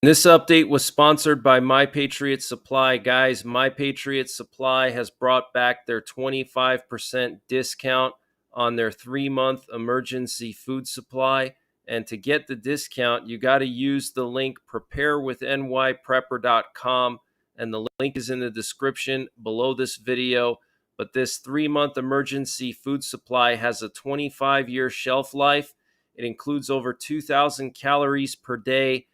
This update was sponsored by My Patriot Supply. Guys, My Patriot Supply has brought back their 25% discount on their 3-month emergency food supply. And to get the discount, you got to use the link preparewithnYprepper.com. And the link is in the description below this video. But this 3-month emergency food supply has a 25-year shelf life. It includes over 2,000 calories per day.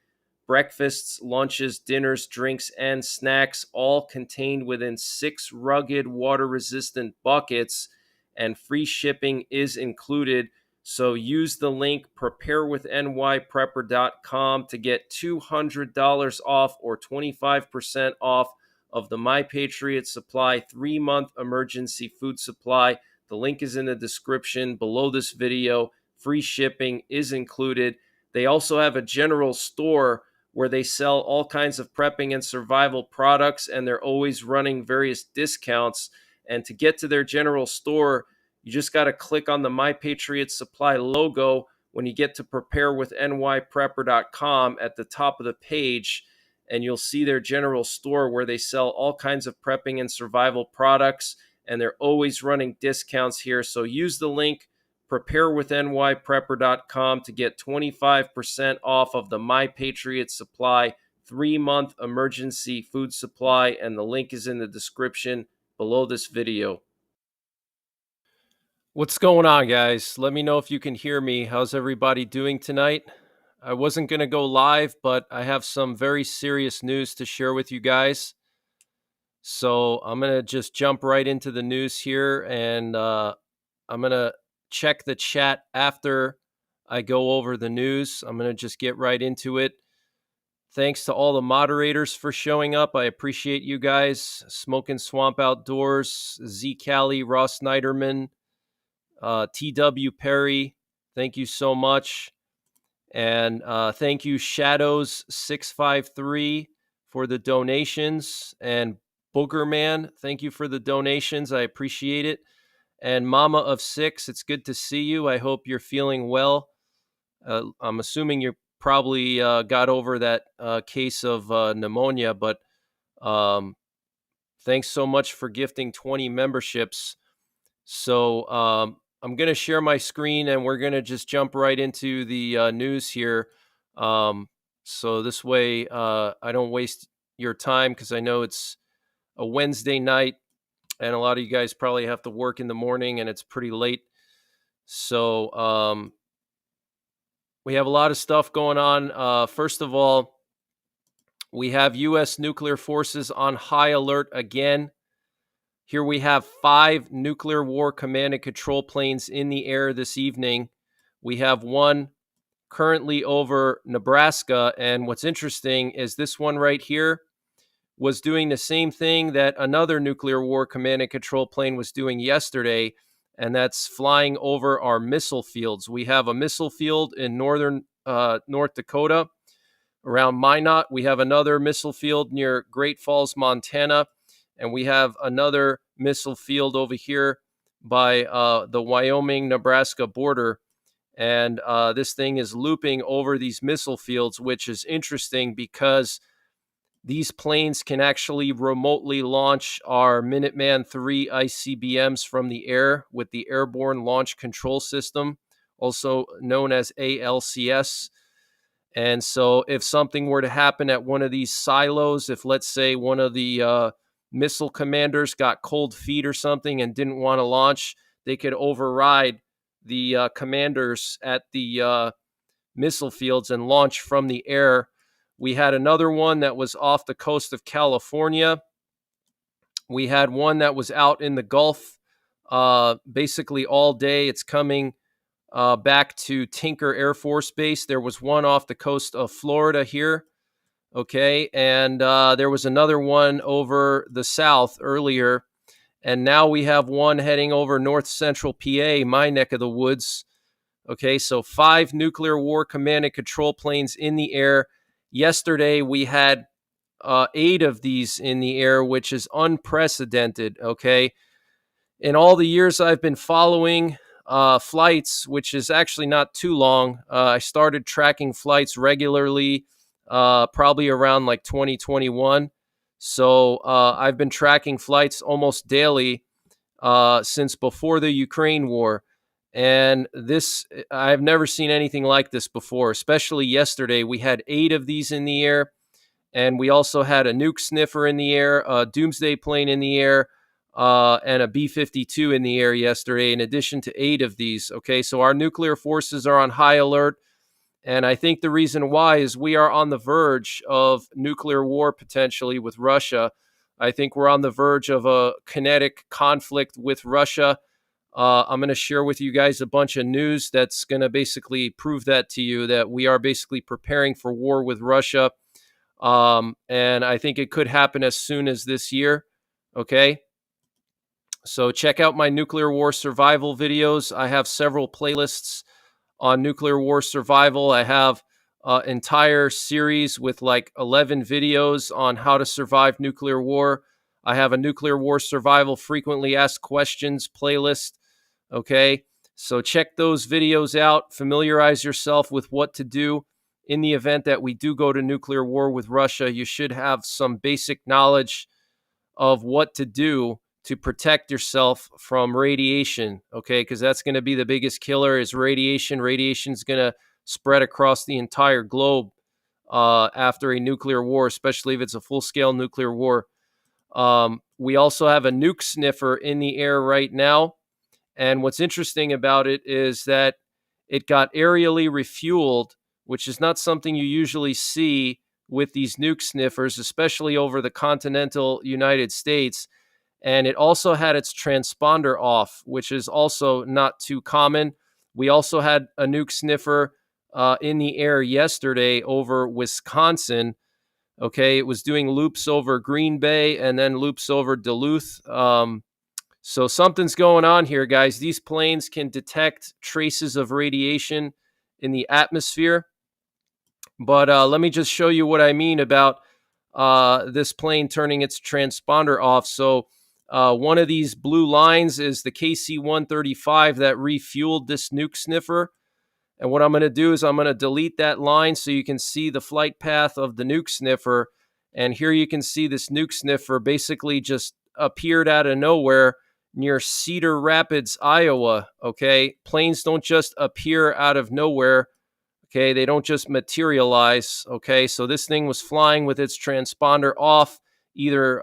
Breakfasts, lunches, dinners, drinks, and snacks, all contained within 6 rugged water-resistant buckets, and free shipping is included. So use the link preparewithnYprepper.com to get $200 off or 25% off of the My Patriot Supply 3-month emergency food supply. The link is in the description below this video. Free shipping is included. They also have a general store where they sell all kinds of prepping and survival products, and they're always running various discounts. And to get to their general store, you just got to click on the My Patriot Supply logo when you get to preparewithnYprepper.com at the top of the page, and you'll see their general store where they sell all kinds of prepping and survival products, and they're always running discounts here. So use the link preparewithnYprepper.com to get 25% off of the My Patriot Supply 3-month emergency food supply, and the link is in the description below this video. What's going on, guys? Let me know if you can hear me. How's everybody doing tonight? I wasn't going to go live, but I have some very serious news to share with you guys. So I'm going to just jump right into the news here, and I'm going to check the chat after I go over the news. I'm going to just get right into it. Thanks to all the moderators for showing up. I appreciate you guys. Smoking Swamp Outdoors, Z Cali, Ross Niderman, TW Perry. Thank you so much. And thank you, Shadows653, for the donations. And Boogerman, thank you for the donations. I appreciate it. And Mama of 6, it's good to see you. I hope you're feeling well. I'm assuming you probably got over that case of pneumonia, but thanks so much for gifting 20 memberships. So I'm going to share my screen, and we're going to just jump right into the news here. So this way I don't waste your time, because I know it's a Wednesday night, and a lot of you guys probably have to work in the morning, and it's pretty late. So we have a lot of stuff going on. First of all, we have U.S. nuclear forces on high alert again. Here we have 5 nuclear war command and control planes in the air this evening. We have one currently over Nebraska, and what's interesting is this one right here was doing the same thing that another nuclear war command and control plane was doing yesterday, and that's flying over our missile fields. We have a missile field in northern North Dakota around Minot. We have another missile field near Great Falls, Montana, and we have another missile field over here by the Wyoming-Nebraska border. And this thing is looping over these missile fields, which is interesting because these planes can actually remotely launch our Minuteman III ICBMs from the air with the Airborne Launch Control System, also known as ALCS. And so if something were to happen at one of these silos, if let's say one of the missile commanders got cold feet or something and didn't want to launch, they could override the commanders at the missile fields and launch from the air. We had another one that was off the coast of California. We had one that was out in the Gulf basically all day. It's coming back to Tinker Air Force Base. There was one off the coast of Florida here. Okay, and there was another one over the south earlier. And now we have one heading over north central PA, my neck of the woods. Okay, so 5 nuclear war command and control planes in the air. Yesterday, we had 8 of these in the air, which is unprecedented, okay? In all the years I've been following flights, which is actually not too long, I started tracking flights regularly probably around like 2021. So I've been tracking flights almost daily since before the Ukraine war. And this, I've never seen anything like this before, especially yesterday. We had 8 of these in the air, and we also had a nuke sniffer in the air, a doomsday plane in the air, and a B-52 in the air yesterday, in addition to 8 of these. Okay, so our nuclear forces are on high alert. And I think the reason why is we are on the verge of nuclear war potentially with Russia. I think we're on the verge of a kinetic conflict with Russia. I'm going to share with you guys a bunch of news that's going to basically prove that to you, that we are basically preparing for war with Russia. And I think it could happen as soon as this year. Okay. So check out my nuclear war survival videos. I have several playlists on nuclear war survival. I have an entire series with like 11 videos on how to survive nuclear war. I have a nuclear war survival frequently asked questions playlist. Okay, so check those videos out. Familiarize yourself with what to do in the event that we do go to nuclear war with Russia. You should have some basic knowledge of what to do to protect yourself from radiation, okay? Because that's going to be the biggest killer is radiation. Radiation is going to spread across the entire globe after a nuclear war, especially if it's a full-scale nuclear war. We also have a nuke sniffer in the air right now. And what's interesting about it is that it got aerially refueled, which is not something you usually see with these nuke sniffers, especially over the continental United States. And it also had its transponder off, which is also not too common. We also had a nuke sniffer in the air yesterday over Wisconsin. Okay, it was doing loops over Green Bay and then loops over Duluth. So something's going on here, guys. These planes can detect traces of radiation in the atmosphere. But let me just show you what I mean about this plane turning its transponder off. So one of these blue lines is the KC-135 that refueled this nuke sniffer. And what I'm going to do is I'm going to delete that line so you can see the flight path of the nuke sniffer. And here you can see this nuke sniffer basically just appeared out of nowhere near Cedar Rapids, Iowa. Okay, planes don't just appear out of nowhere. Okay, they don't just materialize. Okay, so this thing was flying with its transponder off, either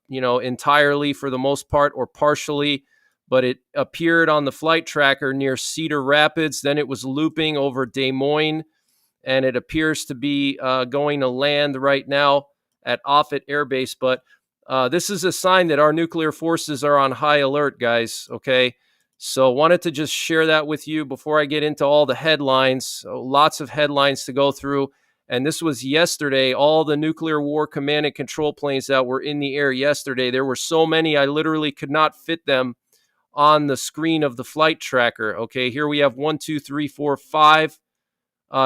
entirely for the most part or partially, but it appeared on the flight tracker near Cedar Rapids. Then it was looping over Des Moines, and it appears to be going to land right now at Offutt Air Base. But this is a sign that our nuclear forces are on high alert, guys. Okay, so wanted to just share that with you before I get into all the headlines. So lots of headlines to go through. And this was yesterday, all the nuclear war command and control planes that were in the air yesterday. There were so many, I literally could not fit them on the screen of the flight tracker. Okay, here we have 1, 2, 3, 4, 5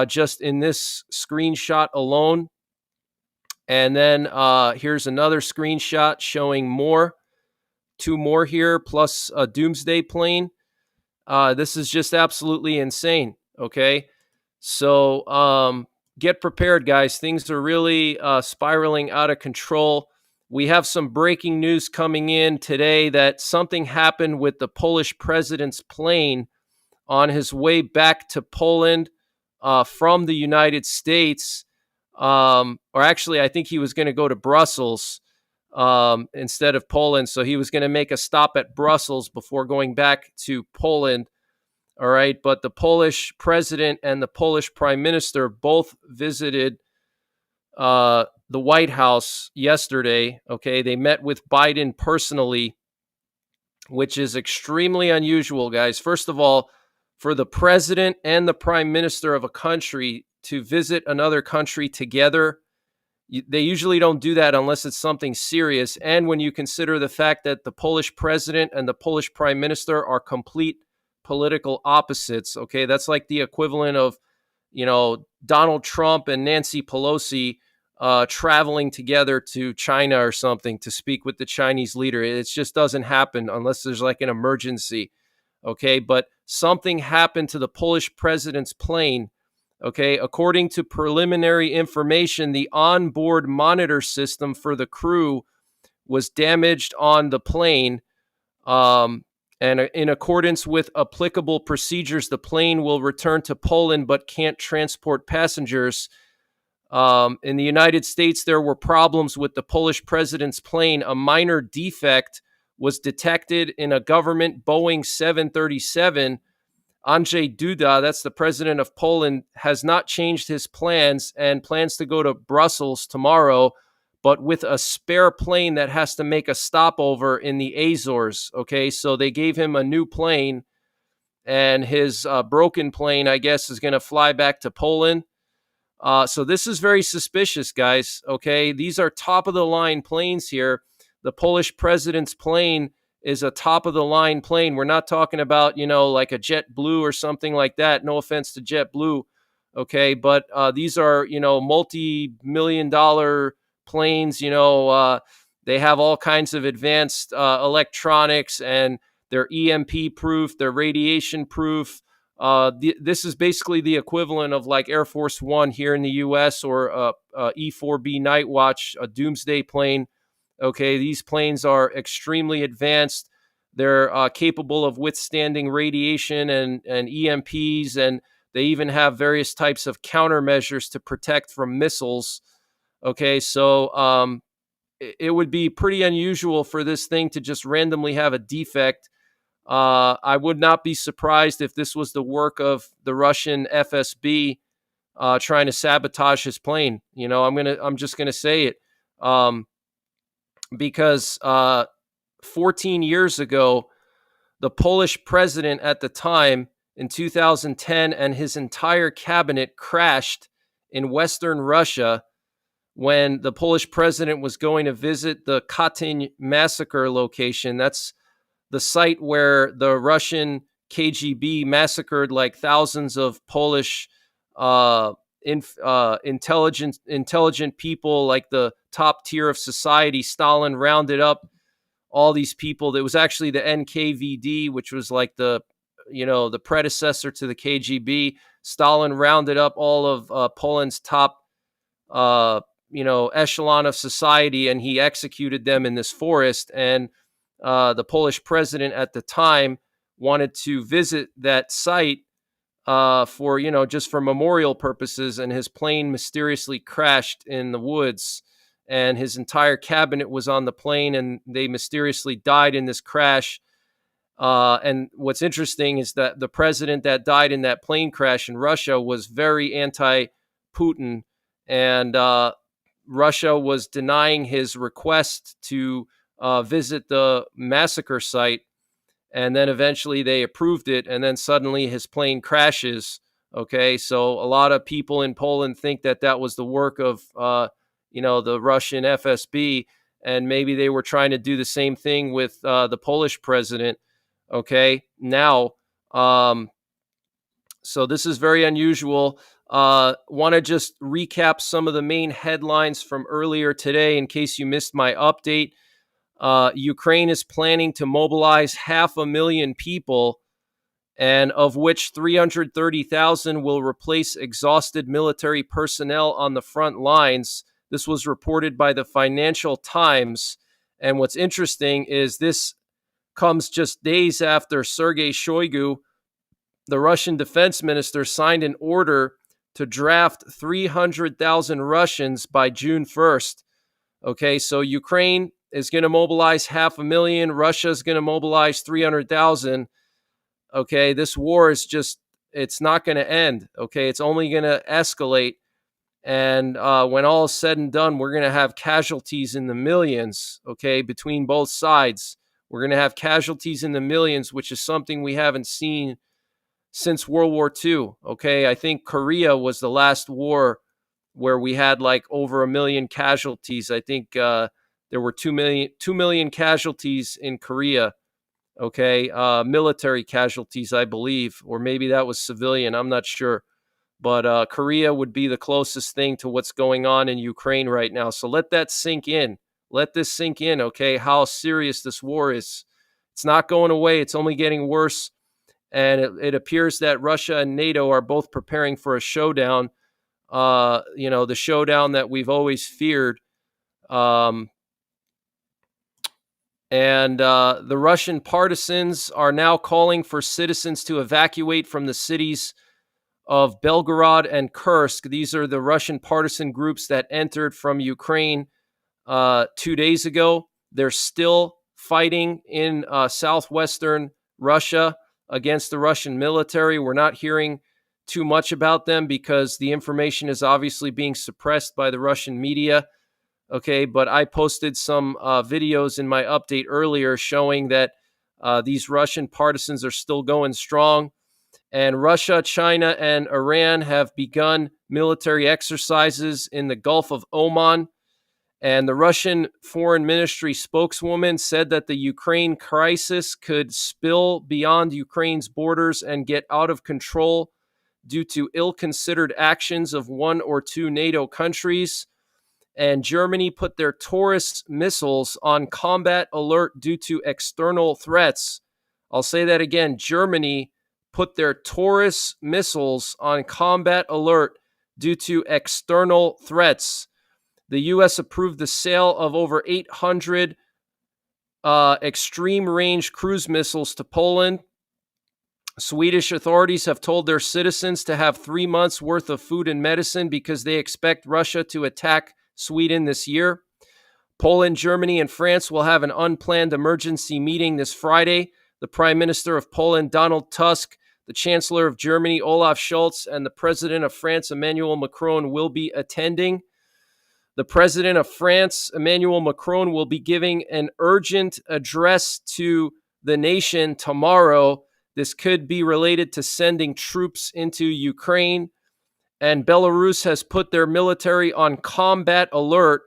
just in this screenshot alone. And then here's another screenshot showing more. 2 more here, plus a doomsday plane. This is just absolutely insane. Okay, so get prepared, guys. Things are really spiraling out of control. We have some breaking news coming in today that something happened with the Polish president's plane on his way back to Poland from the United States. Or actually, I think he was going to go to Brussels instead of Poland. So he was going to make a stop at Brussels before going back to Poland. All right. But the Polish president and the Polish prime minister both visited the White House yesterday. Okay. They met with Biden personally, which is extremely unusual, guys. First of all, for the president and the prime minister of a country to visit another country together, they usually don't do that unless it's something serious. And when you consider the fact that the Polish president and the Polish prime minister are complete political opposites, okay, that's like the equivalent of, Donald Trump and Nancy Pelosi traveling together to China or something to speak with the Chinese leader. It just doesn't happen unless there's like an emergency, okay? But something happened to the Polish president's plane Okay, according to preliminary information, the onboard monitor system for the crew was damaged on the plane. And in accordance with applicable procedures, the plane will return to Poland but can't transport passengers. In the United States, there were problems with the Polish president's plane. A minor defect was detected in a government Boeing 737. Andrzej Duda, that's the president of Poland, has not changed his plans and plans to go to Brussels tomorrow, but with a spare plane that has to make a stopover in the Azores. Okay, so they gave him a new plane, and his broken plane, I guess, is going to fly back to Poland. So this is very suspicious, guys. Okay, these are top of the line planes here. The Polish president's plane is a top of the line plane. We're not talking about, like a JetBlue or something like that. No offense to JetBlue. Okay, but these are, multi-million-dollar planes. They have all kinds of advanced electronics, and they're EMP proof, they're radiation proof. This is basically the equivalent of like Air Force One here in the U.S. or E-4B Night Watch, a doomsday plane. Okay, these planes are extremely advanced. They're capable of withstanding radiation and EMPs, and they even have various types of countermeasures to protect from missiles. Okay, so it would be pretty unusual for this thing to just randomly have a defect. I would not be surprised if this was the work of the Russian FSB trying to sabotage his plane. I'm just gonna say it. Because 14 years ago, the Polish president at the time in 2010 and his entire cabinet crashed in Western Russia when the Polish president was going to visit the Katyn massacre location. That's the site where the Russian KGB massacred like thousands of Polish intelligent people, like the top tier of society. Stalin rounded up all these people. That was actually the NKVD, which was like the predecessor to the KGB. Stalin rounded up all of Poland's top echelon of society, and he executed them in this forest. And the Polish president at the time wanted to visit that site for just for memorial purposes, and his plane mysteriously crashed in the woods, and his entire cabinet was on the plane, and they mysteriously died in this crash. And what's interesting is that the president that died in that plane crash in Russia was very anti-Putin, and Russia was denying his request to visit the massacre site. And then eventually they approved it, and then suddenly his plane crashes. Okay, so a lot of people in Poland think that that was the work of, the Russian FSB, and maybe they were trying to do the same thing with the Polish president. Okay, now, so this is very unusual. Want to just recap some of the main headlines from earlier today in case you missed my update. Ukraine is planning to mobilize 500,000 people, and of which 330,000 will replace exhausted military personnel on the front lines. This was reported by the Financial Times. And what's interesting is this comes just days after Sergei Shoigu, the Russian defense minister, signed an order to draft 300,000 Russians by June 1st. Okay, so Ukraine is going to mobilize 500,000. Russia is going to mobilize 300,000. Okay, this war is it's not going to end. Okay, it's only going to escalate. And when all is said and done, we're going to have casualties in the millions, okay, between both sides. We're going to have casualties in the millions, which is something we haven't seen since World War II. Okay, I think Korea was the last war where we had like over 1 million casualties. I think there were 2 million casualties in Korea. Okay, military casualties, I believe, or maybe that was civilian. I'm not sure. But Korea would be the closest thing to what's going on in Ukraine right now. So let that sink in. Let this sink in, okay, how serious this war is. It's not going away. It's only getting worse. And it appears that Russia and NATO are both preparing for a showdown, the showdown that we've always feared. And the Russian partisans are now calling for citizens to evacuate from the cities of Belgorod and Kursk. These are the Russian partisan groups that entered from Ukraine 2 days ago. They're still fighting in southwestern Russia against the Russian military. We're not hearing too much about them because the information is obviously being suppressed by the Russian media. Okay, but I posted some videos in my update earlier showing that these Russian partisans are still going strong. And Russia, China, and Iran have begun military exercises in the Gulf of Oman. And the Russian Foreign Ministry spokeswoman said that the Ukraine crisis could spill beyond Ukraine's borders and get out of control due to ill-considered actions of one or two NATO countries. And Germany put their Taurus missiles on combat alert due to external threats. I'll say that again. Germany put their Taurus missiles on combat alert due to external threats. The U.S. approved the sale of over 800 extreme-range cruise missiles to Poland. Swedish authorities have told their citizens to have 3 months' worth of food and medicine because they expect Russia to attack Sweden this year. Poland, Germany, and France will have an unplanned emergency meeting this Friday. The Prime Minister of Poland, Donald Tusk, the Chancellor of Germany, Olaf Scholz, and the President of France, Emmanuel Macron, will be attending. The President of France, Emmanuel Macron, will be giving an urgent address to the nation tomorrow. This could be related to sending troops into Ukraine. And Belarus has put their military on combat alert.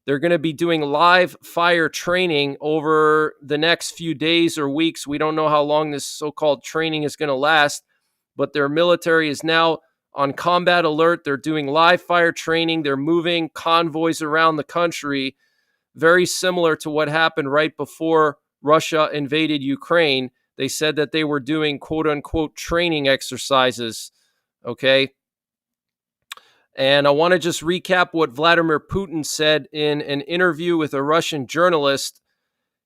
They're going to be doing live fire training over the next few days or weeks. We don't know how long this so-called training is going to last, but their military is now on combat alert. They're doing live fire training. They're moving convoys around the country, very similar to what happened right before Russia invaded Ukraine. They said that they were doing quote-unquote training exercises, okay? And I want to just recap what Vladimir Putin said in an interview with a Russian journalist.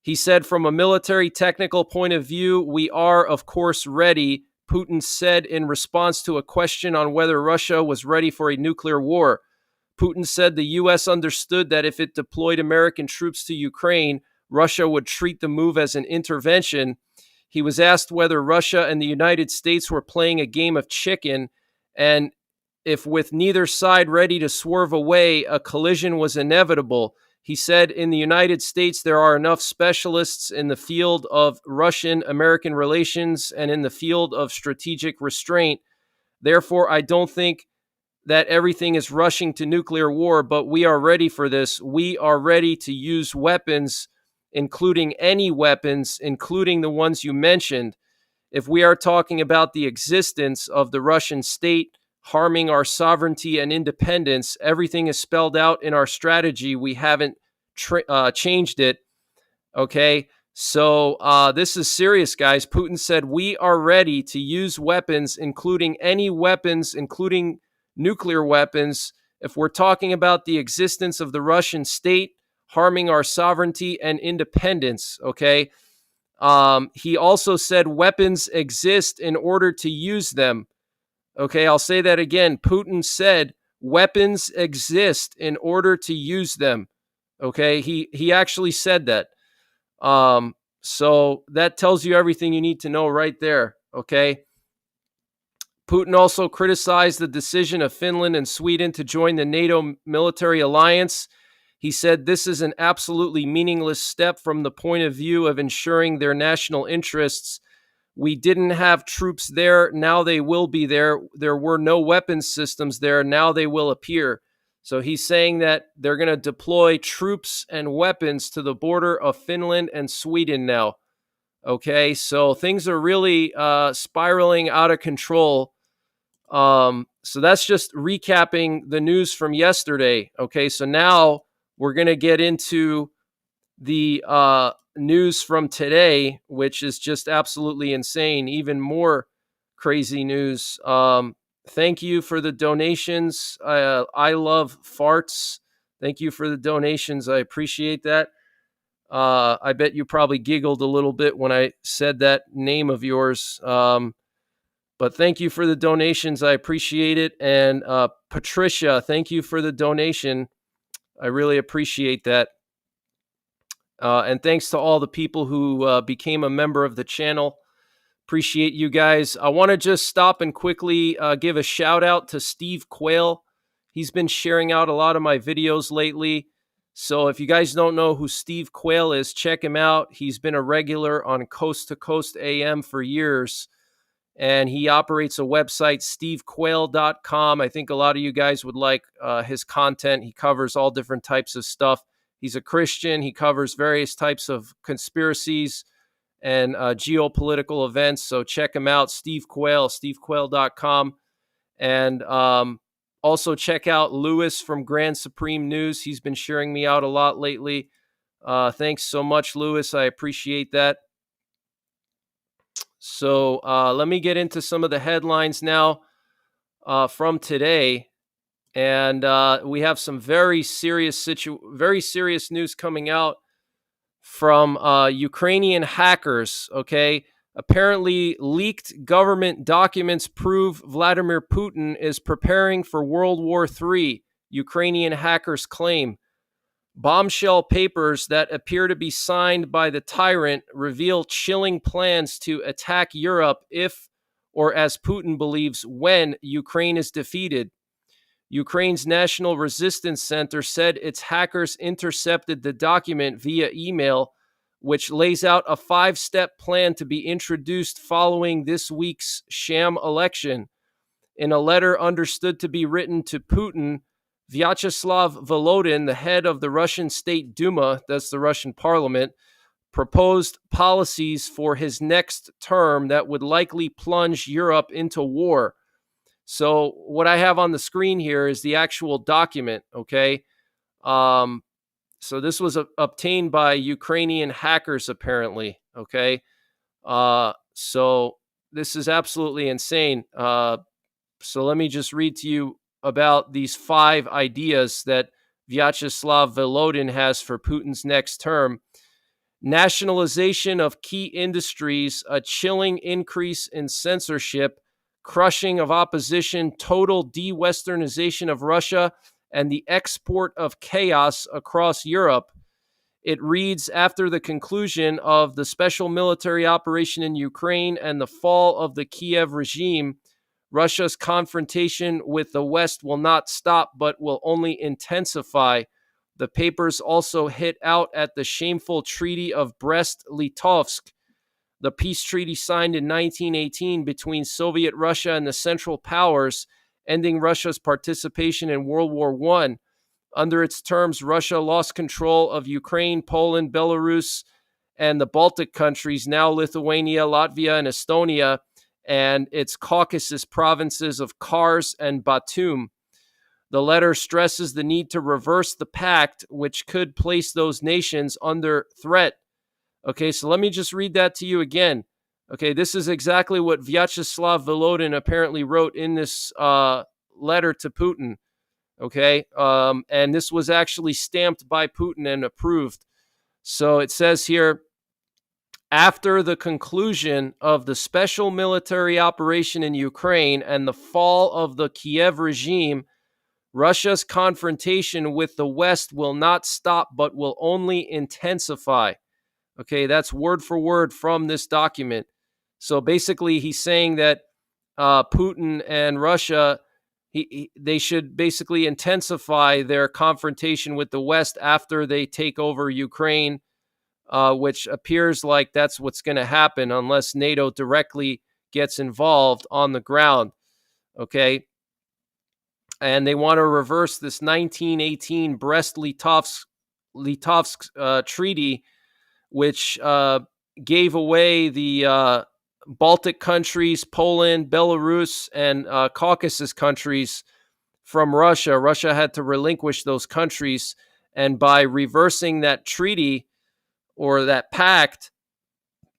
He said, from a military technical point of view, we are, of course, ready, Putin said in response to a question on whether Russia was ready for a nuclear war. Putin said the U.S. understood that if it deployed American troops to Ukraine, Russia would treat the move as an intervention. He was asked whether Russia and the United States were playing a game of chicken, and if with neither side ready to swerve away, a collision was inevitable. He said, in the United States, there are enough specialists in the field of Russian-American relations and in the field of strategic restraint. Therefore, I don't think that everything is rushing to nuclear war, but we are ready for this. We are ready to use weapons, including any weapons, including the ones you mentioned. If we are talking about the existence of the Russian state, harming our sovereignty and independence, everything is spelled out in our strategy. We haven't changed it. Okay, so this is serious, guys. Putin said, we are ready to use weapons, including any weapons, including nuclear weapons, if we're talking about the existence of the Russian state, harming our sovereignty and independence. Okay. He also said weapons exist in order to use them. Okay, I'll say that again. Putin said weapons exist in order to use them. Okay, he actually said that. So that tells you everything you need to know right there. Okay. Putin also criticized the decision of Finland and Sweden to join the NATO military alliance. He said this is an absolutely meaningless step from the point of view of ensuring their national interests. We didn't have troops there. Now they will be there. There were no weapons systems there. Now they will appear. So he's saying that they're going to deploy troops and weapons to the border of Finland and Sweden now. Okay, so things are really spiraling out of control. So that's just recapping the news from yesterday. Okay, so now we're going to get into the news from today, which is just absolutely insane, even more crazy news. Thank you for the donations. I love farts. Thank you for the donations. I appreciate that. I bet you probably giggled a little bit when I said that name of yours. But thank you for the donations. I appreciate it. And Patricia, thank you for the donation. I really appreciate that. And thanks to all the people who became a member of the channel. Appreciate you guys. I want to just stop and quickly give a shout out to Steve Quayle. He's been sharing out a lot of my videos lately. So if you guys don't know who Steve Quayle is, check him out. He's been a regular on Coast to Coast AM for years. And he operates a website, stevequayle.com. I think a lot of you guys would like his content. He covers all different types of stuff. He's a Christian. He covers various types of conspiracies and geopolitical events. So check him out, Steve Quayle, stevequayle.com. And also check out Lewis from Grand Supreme News. He's been sharing me out a lot lately. Thanks so much, Lewis. I appreciate that. So let me get into some of the headlines now from today. And we have some very serious news coming out from Ukrainian hackers, okay? Apparently, leaked government documents prove Vladimir Putin is preparing for World War III, Ukrainian hackers claim. Bombshell papers that appear to be signed by the tyrant reveal chilling plans to attack Europe if, or as Putin believes, when Ukraine is defeated. Ukraine's National Resistance Center said its hackers intercepted the document via email, which lays out a 5-step plan to be introduced following this week's sham election. In a letter understood to be written to Putin, Vyacheslav Volodin, the head of the Russian State Duma, that's the Russian parliament, proposed policies for his next term that would likely plunge Europe into war. So what I have on the screen here is the actual document, okay? So this was obtained by Ukrainian hackers, apparently, okay? So this is absolutely insane. So let me just read to you about these 5 ideas that Vyacheslav Volodin has for Putin's next term. Nationalization of key industries, a chilling increase in censorship, crushing of opposition, total de-Westernization of Russia, and the export of chaos across Europe. It reads, after the conclusion of the special military operation in Ukraine and the fall of the Kiev regime, Russia's confrontation with the West will not stop, but will only intensify. The papers also hit out at the shameful Treaty of Brest-Litovsk, the peace treaty signed in 1918 between Soviet Russia and the Central Powers, ending Russia's participation in World War I. Under its terms, Russia lost control of Ukraine, Poland, Belarus, and the Baltic countries, now Lithuania, Latvia, and Estonia, and its Caucasus provinces of Kars and Batum. The letter stresses the need to reverse the pact, which could place those nations under threat. Okay, so let me just read that to you again. Okay, this is exactly what Vyacheslav Volodin apparently wrote in this letter to Putin. Okay, and this was actually stamped by Putin and approved. So it says here, after the conclusion of the special military operation in Ukraine and the fall of the Kiev regime, Russia's confrontation with the West will not stop, but will only intensify. Okay, that's word for word from this document. So basically, he's saying that Putin and Russia, they should basically intensify their confrontation with the West after they take over Ukraine, which appears like that's what's going to happen unless NATO directly gets involved on the ground. Okay. And they want to reverse this 1918 Brest-Litovsk treaty, which gave away the Baltic countries, Poland, Belarus, and Caucasus countries from Russia. Russia had to relinquish those countries. And by reversing that treaty, or that pact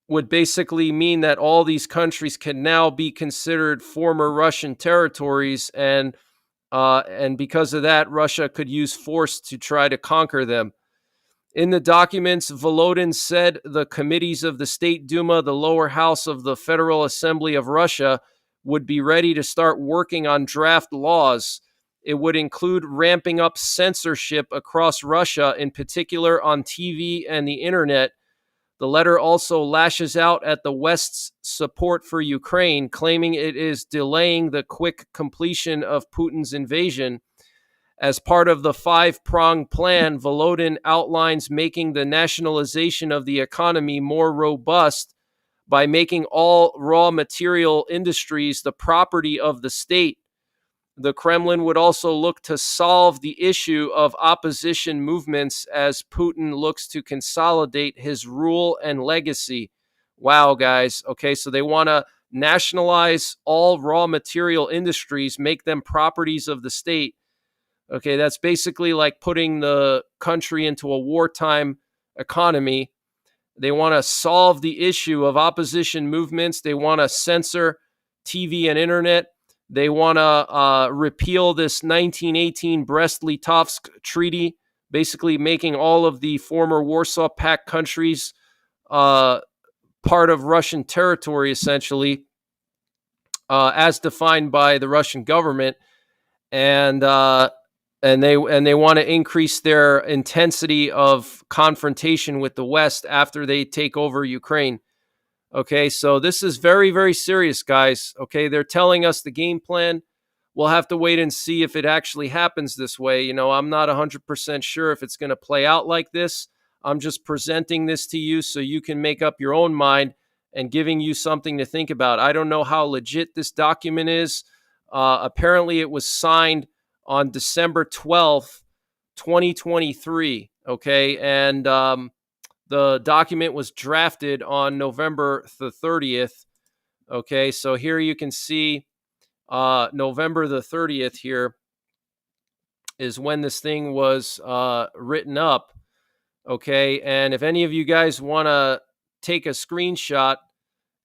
would basically mean that all these countries can now be considered former Russian territories, and because of that, Russia could use force to try to conquer them. In the documents, Volodin said the committees of the State Duma, the lower house of the Federal Assembly of Russia, would be ready to start working on draft laws. It would include ramping up censorship across Russia, in particular on TV and the internet. The letter also lashes out at the West's support for Ukraine, claiming it is delaying the quick completion of Putin's invasion. As part of the five-pronged plan, Volodin outlines making the nationalization of the economy more robust by making all raw material industries the property of the state. The Kremlin would also look to solve the issue of opposition movements as Putin looks to consolidate his rule and legacy. Wow, guys. Okay, so they want to nationalize all raw material industries, make them properties of the state. Okay, that's basically like putting the country into a wartime economy. They want to solve the issue of opposition movements. They want to censor TV and internet. They want to repeal this 1918 Brest-Litovsk Treaty, basically making all of the former Warsaw Pact countries part of Russian territory, essentially, as defined by the Russian government. And they want to increase their intensity of confrontation with the West after they take over Ukraine. Okay, so this is very, very serious, guys. Okay, they're telling us the game plan. We'll have to wait and see if it actually happens this way. You know, I'm not 100% sure if it's going to play out like this. I'm just presenting this to you so you can make up your own mind and giving you something to think about. I don't know how legit this document is. Apparently, it was signed on December 12th, 2023. Okay, and the document was drafted on November the 30th. Okay, so here you can see November the 30th here is when this thing was written up. Okay, and if any of you guys want to take a screenshot,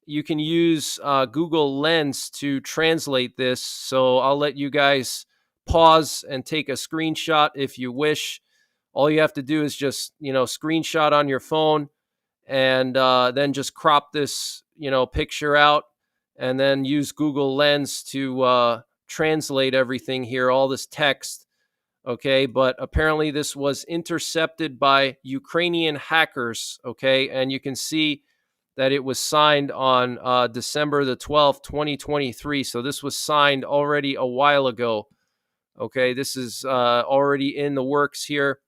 you can use Google Lens to translate this. So I'll let you guys pause and take a screenshot if you wish. All you have to do is just, screenshot on your phone, and then just crop this, picture out, and then use Google Lens to translate everything here, all this text. Okay, but apparently this was intercepted by Ukrainian hackers. Okay, and you can see that it was signed on December the 12th, 2023. So this was signed already a while ago. Okay, this is already in the works here.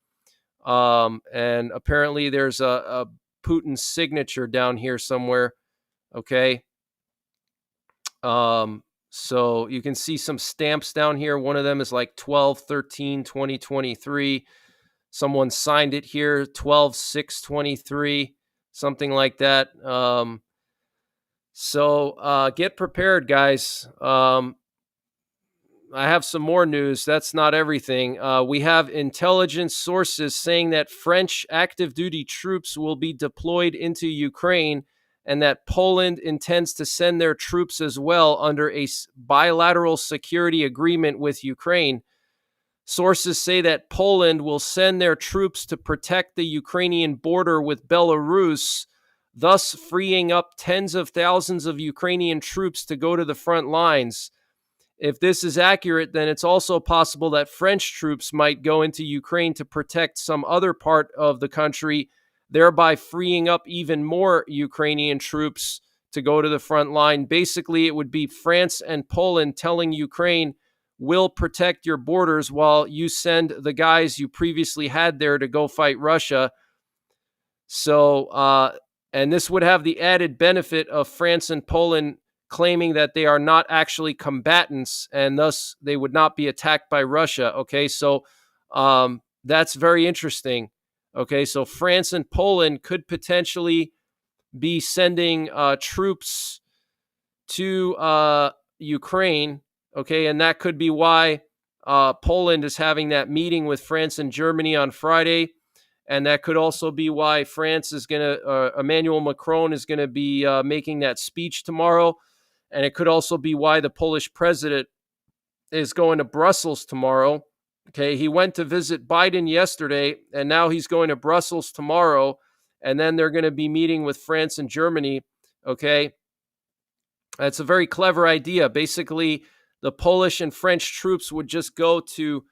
And apparently there's a Putin's signature down here somewhere. Okay. So you can see some stamps down here. One of them is like 12/13/2023. Someone signed it here 12/6/23, something like that. So get prepared, guys. I have some more news. That's not everything. We have intelligence sources saying that French active duty troops will be deployed into Ukraine, and that Poland intends to send their troops as well under a bilateral security agreement with Ukraine. Sources say that Poland will send their troops to protect the Ukrainian border with Belarus, thus freeing up tens of thousands of Ukrainian troops to go to the front lines. If this is accurate, then it's also possible that French troops might go into Ukraine to protect some other part of the country, thereby freeing up even more Ukrainian troops to go to the front line. Basically, it would be France and Poland telling Ukraine, we'll protect your borders while you send the guys you previously had there to go fight Russia. So, and this would have the added benefit of France and Poland claiming that they are not actually combatants, and thus they would not be attacked by Russia. Okay, so that's very interesting. Okay, so France and Poland could potentially be sending troops to Ukraine. Okay, and that could be why Poland is having that meeting with France and Germany on Friday. And that could also be why France is going to, Emmanuel Macron is going to be making that speech tomorrow. And it could also be why the Polish president is going to Brussels tomorrow. Okay, he went to visit Biden yesterday, and now he's going to Brussels tomorrow. And then they're going to be meeting with France and Germany. Okay, that's a very clever idea. Basically, the Polish and French troops would just go to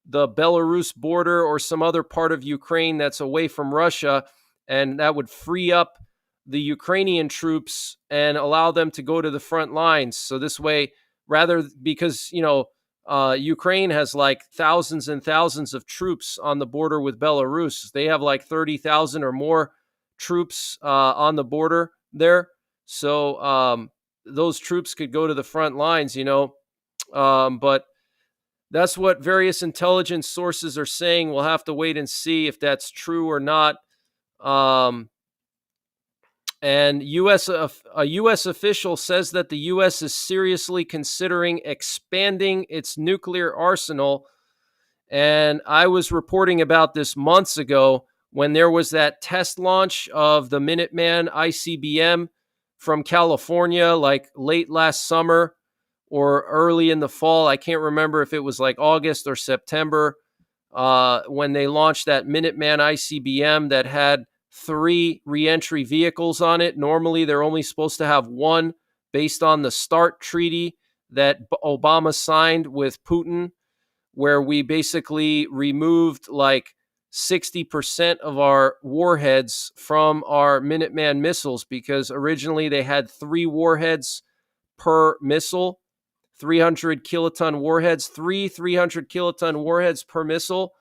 the Belarus border or some other part of Ukraine that's away from Russia, and that would free up the Ukrainian troops and allow them to go to the front lines. So this way, because Ukraine has like thousands and thousands of troops on the border with Belarus. They have like 30,000 or more troops on the border there. So those troops could go to the front lines, but that's what various intelligence sources are saying. We'll have to wait and see if that's true or not. And a U.S. official says that the U.S. is seriously considering expanding its nuclear arsenal. And I was reporting about this months ago when there was that test launch of the Minuteman ICBM from California, like late last summer or early in the fall. I can't remember if it was like August or September when they launched that Minuteman ICBM that had 3 reentry vehicles on it. Normally, they're only supposed to have 1 based on the START treaty that Obama signed with Putin, where we basically removed like 60% of our warheads from our Minuteman missiles, because originally they had 3 warheads per missile, 300 kiloton warheads, 300 kiloton warheads per missile,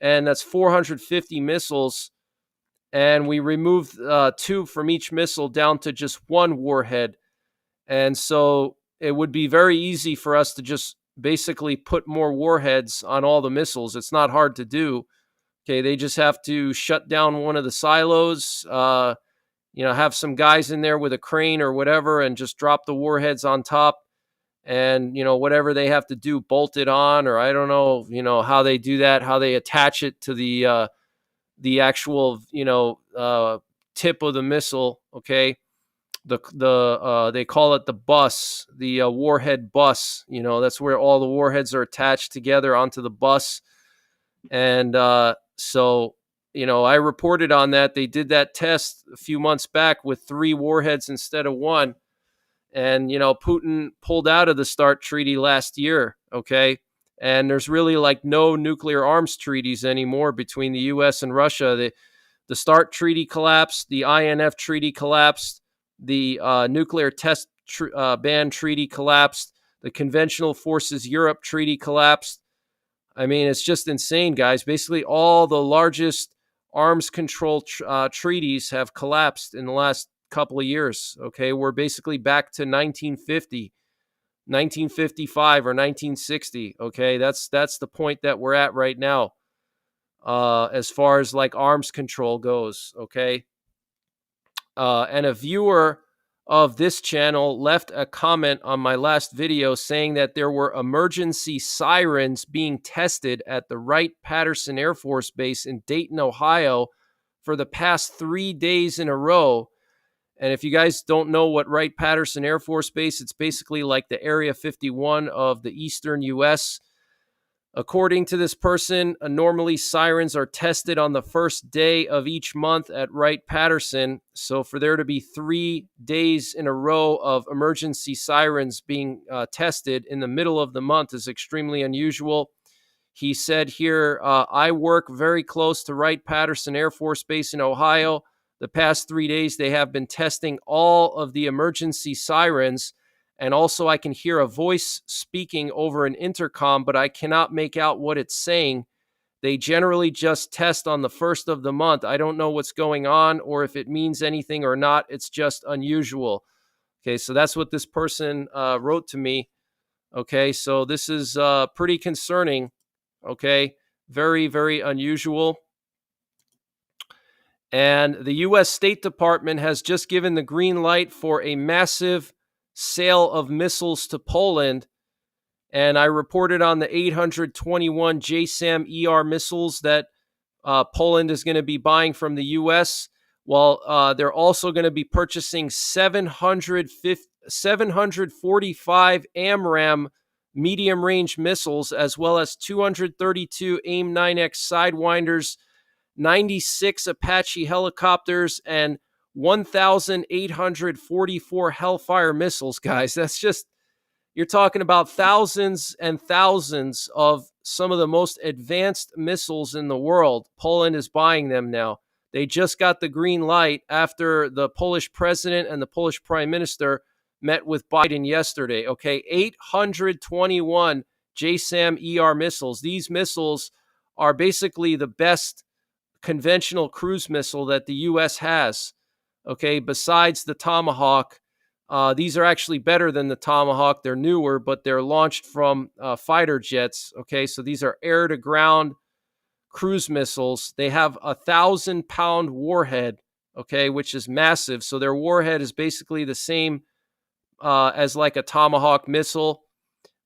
and that's 450 missiles. And we removed 2 from each missile down to just 1 warhead. And so it would be very easy for us to just basically put more warheads on all the missiles. It's not hard to do. Okay, they just have to shut down one of the silos, have some guys in there with a crane or whatever, and just drop the warheads on top. And, whatever they have to do, bolt it on, or I don't know, how they do that, how they attach it to the actual, tip of the missile. Okay. They call it the bus, the warhead bus. That's where all the warheads are attached together onto the bus. And so I reported on that. They did that test a few months back with 3 warheads instead of 1. And, Putin pulled out of the START treaty last year. Okay. And there's really like no nuclear arms treaties anymore between the U.S. and Russia. The START treaty collapsed. The INF treaty collapsed. The nuclear test ban treaty collapsed. The Conventional Forces Europe treaty collapsed. I mean, it's just insane, guys. Basically, all the largest arms control treaties have collapsed in the last couple of years. Okay, we're basically back to 1950, 1955, or 1960. Okay, that's the point that we're at right now, as far as like arms control goes. Okay. And a viewer of this channel left a comment on my last video saying that there were emergency sirens being tested at the Wright-Patterson Air Force Base in Dayton, Ohio for the past 3 days in a row. And if you guys don't know what Wright-Patterson Air Force Base, it's basically like the Area 51 of the eastern U.S. According to this person, normally sirens are tested on the first day of each month at Wright-Patterson. So for there to be 3 days in a row of emergency sirens being tested in the middle of the month is extremely unusual. He said here, I work very close to Wright-Patterson Air Force Base in Ohio. The past 3 days, they have been testing all of the emergency sirens. And also I can hear a voice speaking over an intercom, but I cannot make out what it's saying. They generally just test on the first of the month. I don't know what's going on or if it means anything or not. It's just unusual. Okay, so that's what this person wrote to me. Okay, so this is pretty concerning. Okay, very, very unusual. And the U.S. State Department has just given the green light for a massive sale of missiles to Poland. And I reported on the 821 JSAM-ER missiles that Poland is going to be buying from the U.S. Well, they're also going to be purchasing 745 AMRAAM medium-range missiles, as well as 232 AIM-9X Sidewinders, 96 Apache helicopters, and 1,844 Hellfire missiles, guys. That's just, you're talking about thousands and thousands of some of the most advanced missiles in the world. Poland is buying them now. They just got the green light after the Polish president and the Polish prime minister met with Biden yesterday. Okay, 821 JSAM-ER missiles. These missiles are basically the best conventional cruise missile that the U.S. has. Okay, besides the Tomahawk. These are actually better than the Tomahawk. They're newer, but they're launched from fighter jets. Okay, so these are air-to-ground cruise missiles. They have 1,000-pound warhead, okay, which is massive. So their warhead is basically the same as like a Tomahawk missile,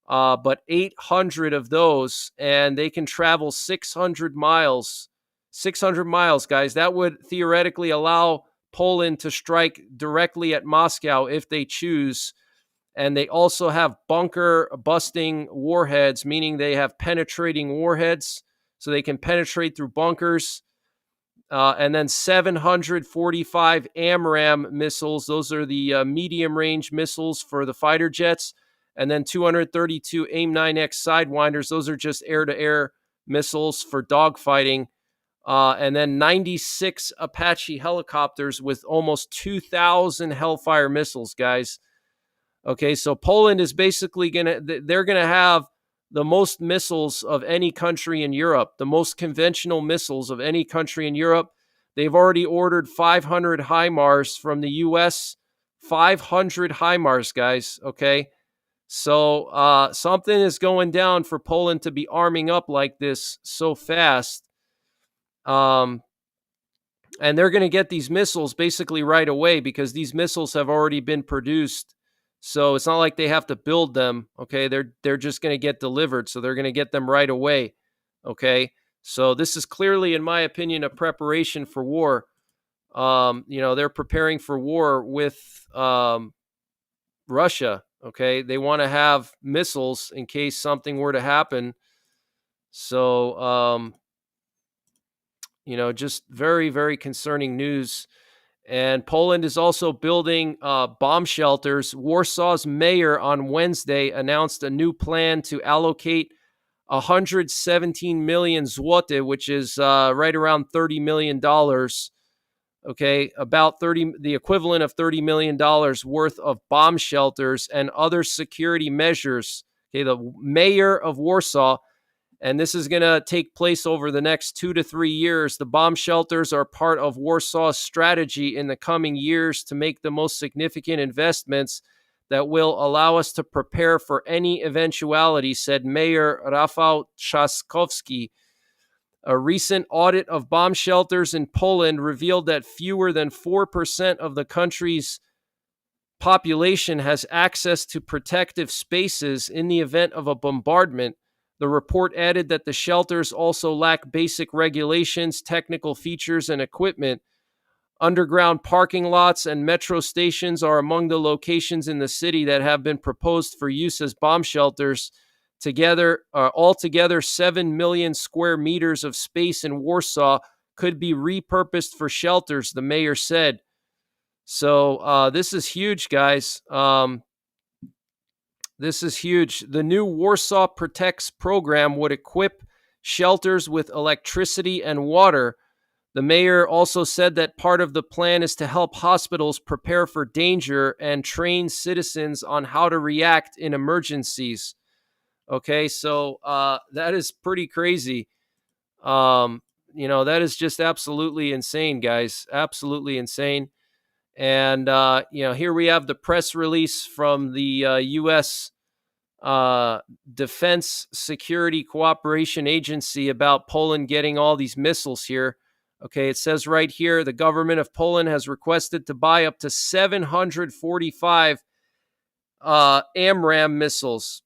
but 800 of those, and they can travel 600 miles. 600 miles, guys. That would theoretically allow Poland to strike directly at Moscow if they choose. And they also have bunker busting warheads, meaning they have penetrating warheads, so they can penetrate through bunkers. And then 745 AMRAAM missiles. Those are the medium-range missiles for the fighter jets. And then 232 AIM-9X Sidewinders. Those are just air-to-air missiles for dogfighting. And then 96 Apache helicopters with almost 2,000 Hellfire missiles, guys. Okay, so Poland is basically they're going to have the most missiles of any country in Europe, the most conventional missiles of any country in Europe. They've already ordered 500 HIMARS from the U.S., 500 HIMARS, guys, okay? So something is going down for Poland to be arming up like this so fast. And they're going to get these missiles basically right away because these missiles have already been produced. So it's not like they have to build them. Okay, they're just going to get delivered. So they're going to get them right away. Okay, so this is clearly, in my opinion, a preparation for war. They're preparing for war with Russia. Okay, they want to have missiles in case something were to happen. So just very, very concerning news. And Poland is also building bomb shelters. Warsaw's mayor on Wednesday announced a new plan to allocate 117 million zloty, which is right around $30 million. Okay, about the equivalent of $30 million worth of bomb shelters and other security measures. Okay, the mayor of Warsaw. And this is going to take place over the next 2 to 3 years. The bomb shelters are part of Warsaw's strategy in the coming years to make the most significant investments that will allow us to prepare for any eventuality, said Mayor Rafał Trzaskowski. A recent audit of bomb shelters in Poland revealed that fewer than 4% of the country's population has access to protective spaces in the event of a bombardment. The report added that the shelters also lack basic regulations, technical features, and equipment. Underground parking lots and metro stations are among the locations in the city that have been proposed for use as bomb shelters. Altogether, 7 million square meters of space in Warsaw could be repurposed for shelters, the mayor said. So this is huge, guys. This is huge. The new Warsaw Protects program would equip shelters with electricity and water. The mayor also said that part of the plan is to help hospitals prepare for danger and train citizens on how to react in emergencies. Okay, so that is pretty crazy. That is just absolutely insane, guys. Absolutely insane. And, here we have the press release from the U.S. Defense Security Cooperation Agency about Poland getting all these missiles here. Okay, it says right here, the government of Poland has requested to buy up to 745 AMRAAM missiles.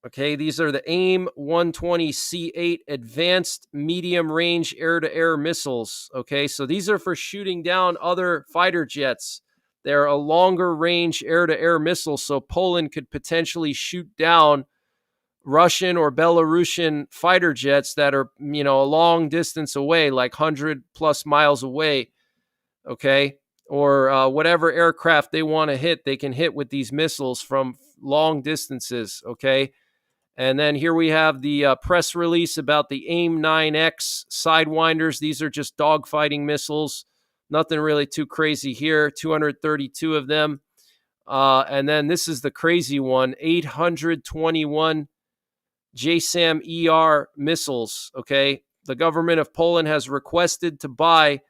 Okay, these are the AIM-120C8 advanced medium range air-to-air missiles. Okay, so these are for shooting down other fighter jets. They're a longer range air-to-air missile, so Poland could potentially shoot down Russian or Belarusian fighter jets that are, a long distance away, like 100 plus miles away. Okay, or whatever aircraft they want to hit, they can hit with these missiles from long distances. Okay. And then here we have the press release about the AIM-9X Sidewinders. These are just dogfighting missiles. Nothing really too crazy here. 232 of them. And then this is the crazy one, 821 JSAM-ER missiles. Okay. The government of Poland has requested to buy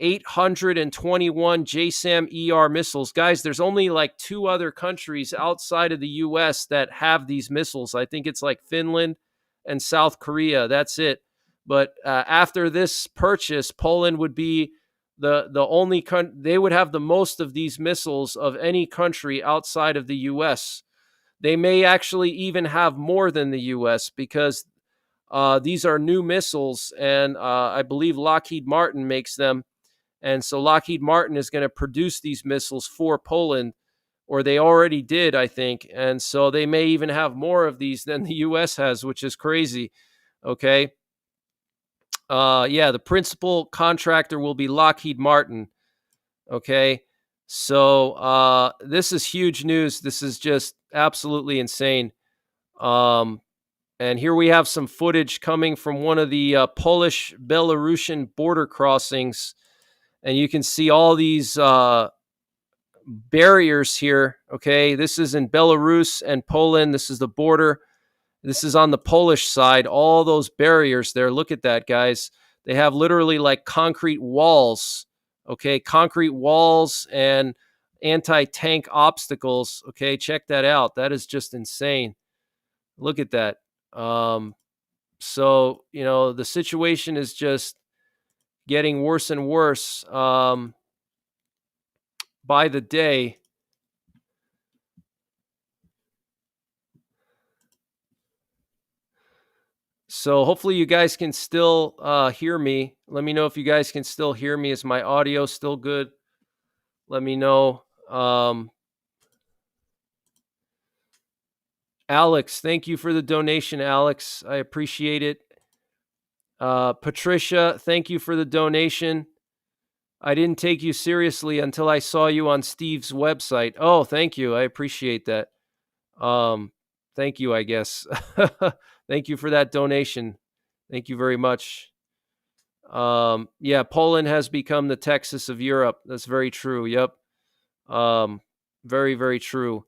821 JSAM-ER missiles. Guys, there's only like 2 other countries outside of the U.S. that have these missiles. I think it's like Finland and South Korea. That's it. But after this purchase, Poland would be the only country. They would have the most of these missiles of any country outside of the U.S. They may actually even have more than the U.S. because these are new missiles, and I believe Lockheed Martin makes them. And so Lockheed Martin is going to produce these missiles for Poland, or they already did, I think. And so they may even have more of these than the U.S. has, which is crazy. Okay. The principal contractor will be Lockheed Martin. Okay. So this is huge news. This is just absolutely insane. And here we have some footage coming from one of the Polish-Belarusian border crossings. And you can see all these barriers here. Okay, this is in Belarus and Poland. This is the border. This is on the Polish side. All those barriers there. Look at that, guys. They have literally like concrete walls. Okay, concrete walls and anti-tank obstacles. Okay, check that out. That is just insane. Look at that. So, the situation is just getting worse and worse by the day. So hopefully you guys can still hear me. Let me know if you guys can still hear me. Is my audio still good? Let me know. Alex, thank you for the donation, Alex. I appreciate it. Patricia, thank you for the donation. I didn't take you seriously until I saw you on Steve's website. Oh, thank you. I appreciate that. Thank you, I guess. Thank you for that donation. Thank you very much. Poland has become the Texas of Europe. That's very true. Yep. Very, very true.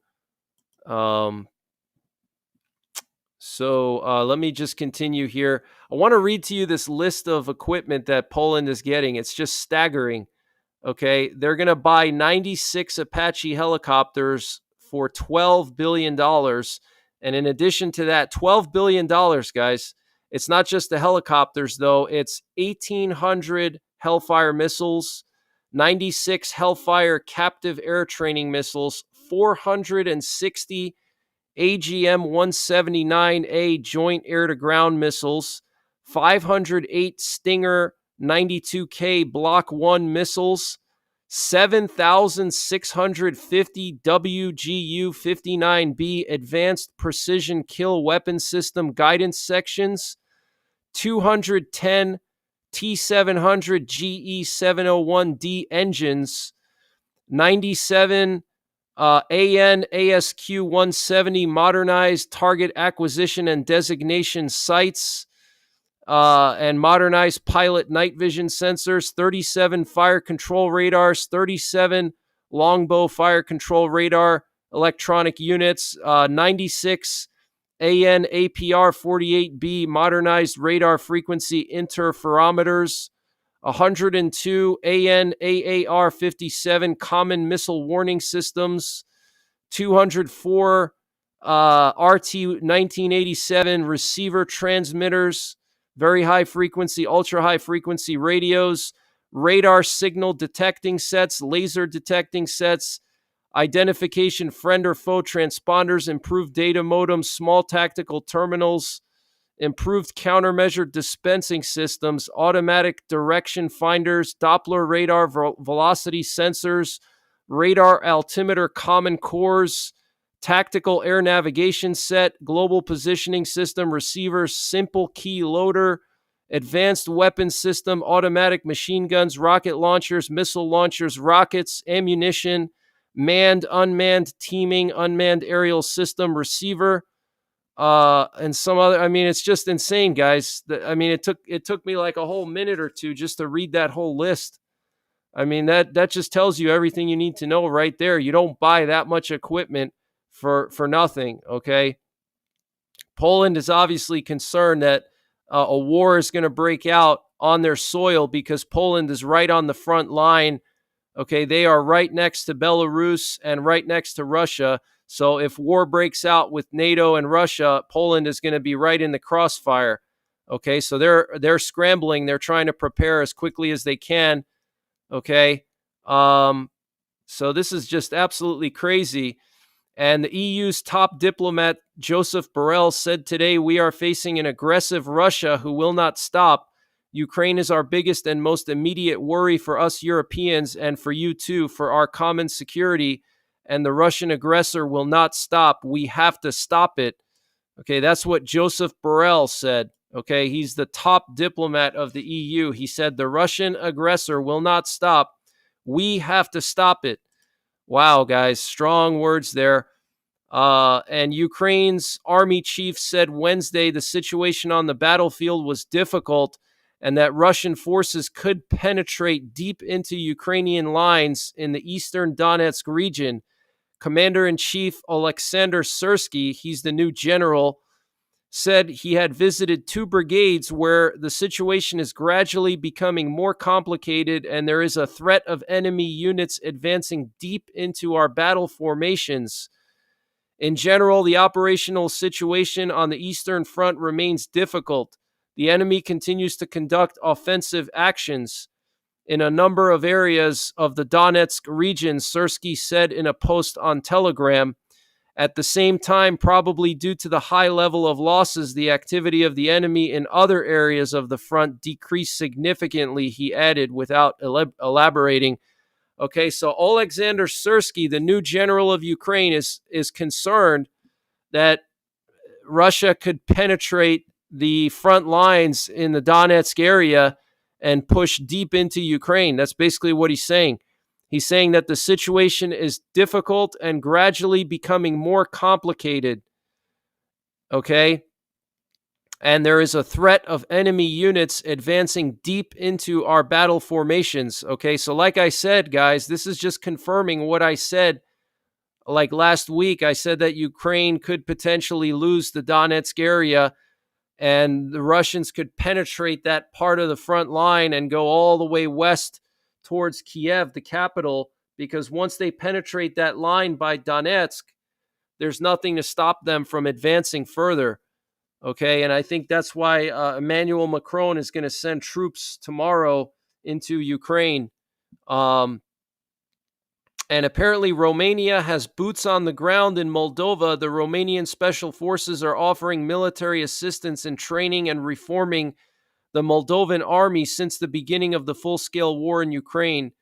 So let me just continue here. I want to read to you this list of equipment that Poland is getting. It's just staggering. Okay, they're going to buy 96 Apache helicopters for $12 billion. And in addition to that, $12 billion, guys, it's not just the helicopters, though. It's 1,800 Hellfire missiles, 96 Hellfire captive air training missiles, 460 AGM-179A joint air-to-ground missiles, 508 Stinger 92K Block 1 missiles, 7,650 WGU-59B Advanced Precision Kill Weapon System guidance sections, 210 T-700 GE-701D engines, 97 AN ASQ 170 modernized target acquisition and designation sights, and modernized pilot night vision sensors, 37 fire control radars, 37 longbow fire control radar electronic units, 96 AN APR 48B modernized radar frequency interferometers, 102 AN AAR 57 common missile warning systems, 204 RT 1987 receiver transmitters, very high frequency, ultra high frequency radios, radar signal detecting sets, laser detecting sets, identification, friend or foe transponders, improved data modems, small tactical terminals, improved countermeasure dispensing systems, automatic direction finders, Doppler radar velocity sensors, radar altimeter common cores, tactical air navigation set, global positioning system, receivers, simple key loader, advanced weapons system, automatic machine guns, rocket launchers, missile launchers, rockets, ammunition, manned, unmanned, teaming, unmanned aerial system, receiver, and some other. I mean, it's just insane, guys. I mean, it took me like a whole minute or two just to read that whole list. I mean, that just tells you everything you need to know right there. You don't buy that much equipment for nothing, okay? Poland is obviously concerned that a war is going to break out on their soil because Poland is right on the front line. Okay, they are right next to Belarus and right next to Russia. So if war breaks out with NATO and Russia, Poland is going to be right in the crossfire. Okay, so they're scrambling. They're trying to prepare as quickly as they can. Okay, so this is just absolutely crazy. And the EU's top diplomat, Joseph Borrell, said today, "We are facing an aggressive Russia who will not stop. Ukraine is our biggest and most immediate worry for us Europeans and for you too, for our common security. And the Russian aggressor will not stop. We have to stop it." Okay, that's what Joseph Borrell said. Okay, he's the top diplomat of the EU. He said, "The Russian aggressor will not stop. We have to stop it." Wow, guys, strong words there. And Ukraine's army chief said Wednesday the situation on the battlefield was difficult and that Russian forces could penetrate deep into Ukrainian lines in the eastern Donetsk region. Commander-in-Chief Alexander Syrsky, he's the new general, said he had visited 2 brigades where the situation is gradually becoming more complicated and there is a threat of enemy units advancing deep into our battle formations. In general, the operational situation on the Eastern Front remains difficult. The enemy continues to conduct offensive actions in a number of areas of the Donetsk region, Syrsky said in a post on Telegram. At the same time, probably due to the high level of losses, the activity of the enemy in other areas of the front decreased significantly, he added without elaborating. Okay, so Alexander Syrsky, the new general of Ukraine, is concerned that Russia could penetrate the front lines in the Donetsk area and push deep into Ukraine. That's basically what he's saying. He's saying that the situation is difficult and gradually becoming more complicated. Okay? And there is a threat of enemy units advancing deep into our battle formations. Okay, so like I said, guys, this is just confirming what I said. Like last week, I said that Ukraine could potentially lose the Donetsk area and the Russians could penetrate that part of the front line and go all the way west towards Kiev, the capital, because once they penetrate that line by Donetsk, there's nothing to stop them from advancing further. Okay, and I think that's why Emmanuel Macron is going to send troops tomorrow into Ukraine. And apparently Romania has boots on the ground in Moldova. The Romanian special forces are offering military assistance in training and reforming the Moldovan army since the beginning of the full-scale war in Ukraine.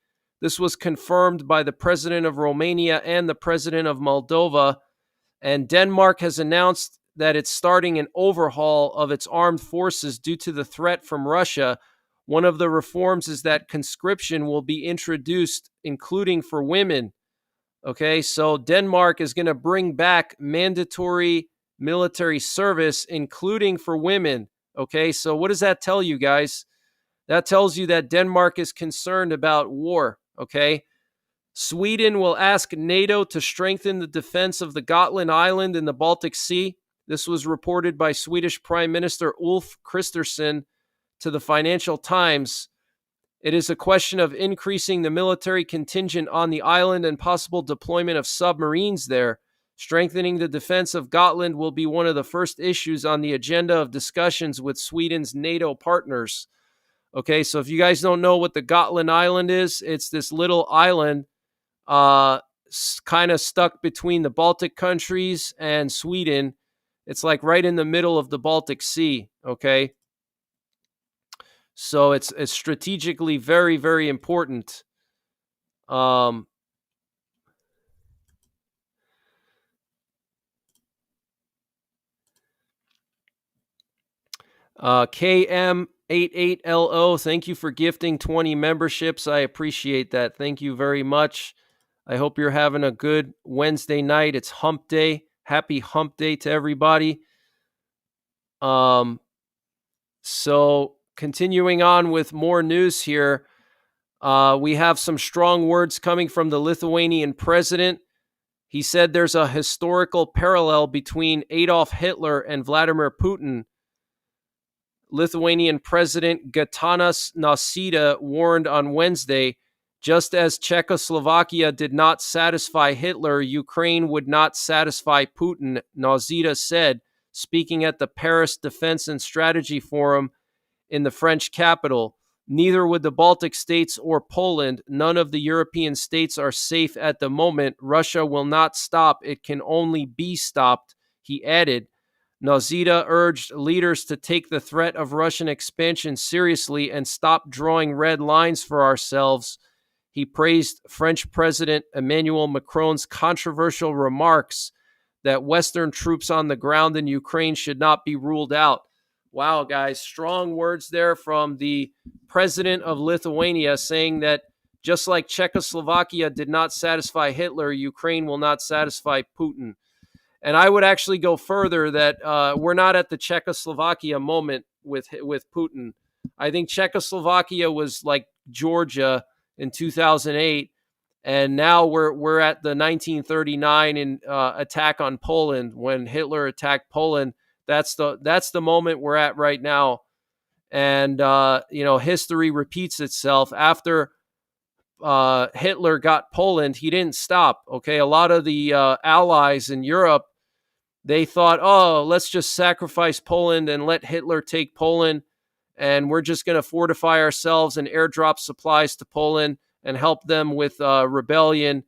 This was confirmed by the president of Romania and the president of Moldova. And Denmark has announced that it's starting an overhaul of its armed forces due to the threat from Russia. One of the reforms is that conscription will be introduced, including for women. Okay, so Denmark is going to bring back mandatory military service, including for women. Okay, so what does that tell you, guys? That tells you that Denmark is concerned about war. Okay, Sweden will ask NATO to strengthen the defense of the Gotland Island in the Baltic Sea. This was reported by Swedish Prime Minister Ulf Kristersson to the Financial Times. It is a question of increasing the military contingent on the island and possible deployment of submarines there. Strengthening the defense of Gotland will be one of the first issues on the agenda of discussions with Sweden's NATO partners. Okay, so if you guys don't know what the Gotland Island is, it's this little island kind of stuck between the Baltic countries and Sweden. It's like right in the middle of the Baltic Sea, okay? So it's strategically very, very important. KM 88LO, thank you for gifting 20 memberships. I appreciate that. Thank you very much. I hope you're having a good Wednesday night. It's hump day. Happy hump day to everybody. So continuing on with more news here, we have some strong words coming from the Lithuanian president. He said there's a historical parallel between Adolf Hitler and Vladimir Putin. Lithuanian President Gitanas Nausėda warned on Wednesday, just as Czechoslovakia did not satisfy Hitler, Ukraine would not satisfy Putin, Nausėda said, speaking at the Paris Defense and Strategy Forum in the French capital. Neither would the Baltic states or Poland. None of the European states are safe at the moment. Russia will not stop. It can only be stopped, he added. Nausėda urged leaders to take the threat of Russian expansion seriously and stop drawing red lines for ourselves. He praised French President Emmanuel Macron's controversial remarks that Western troops on the ground in Ukraine should not be ruled out. Wow, guys, strong words there from the president of Lithuania saying that just like Czechoslovakia did not satisfy Hitler, Ukraine will not satisfy Putin. And I would actually go further that we're not at the Czechoslovakia moment with Putin. I think Czechoslovakia was like Georgia in 2008, and now we're at the 1939 attack on Poland when Hitler attacked Poland. That's the moment we're at right now, and history repeats itself. After Hitler got Poland, he didn't stop. Okay, a lot of the allies in Europe, they thought, oh, let's just sacrifice Poland and let Hitler take Poland, and we're just going to fortify ourselves and airdrop supplies to Poland and help them with rebellion.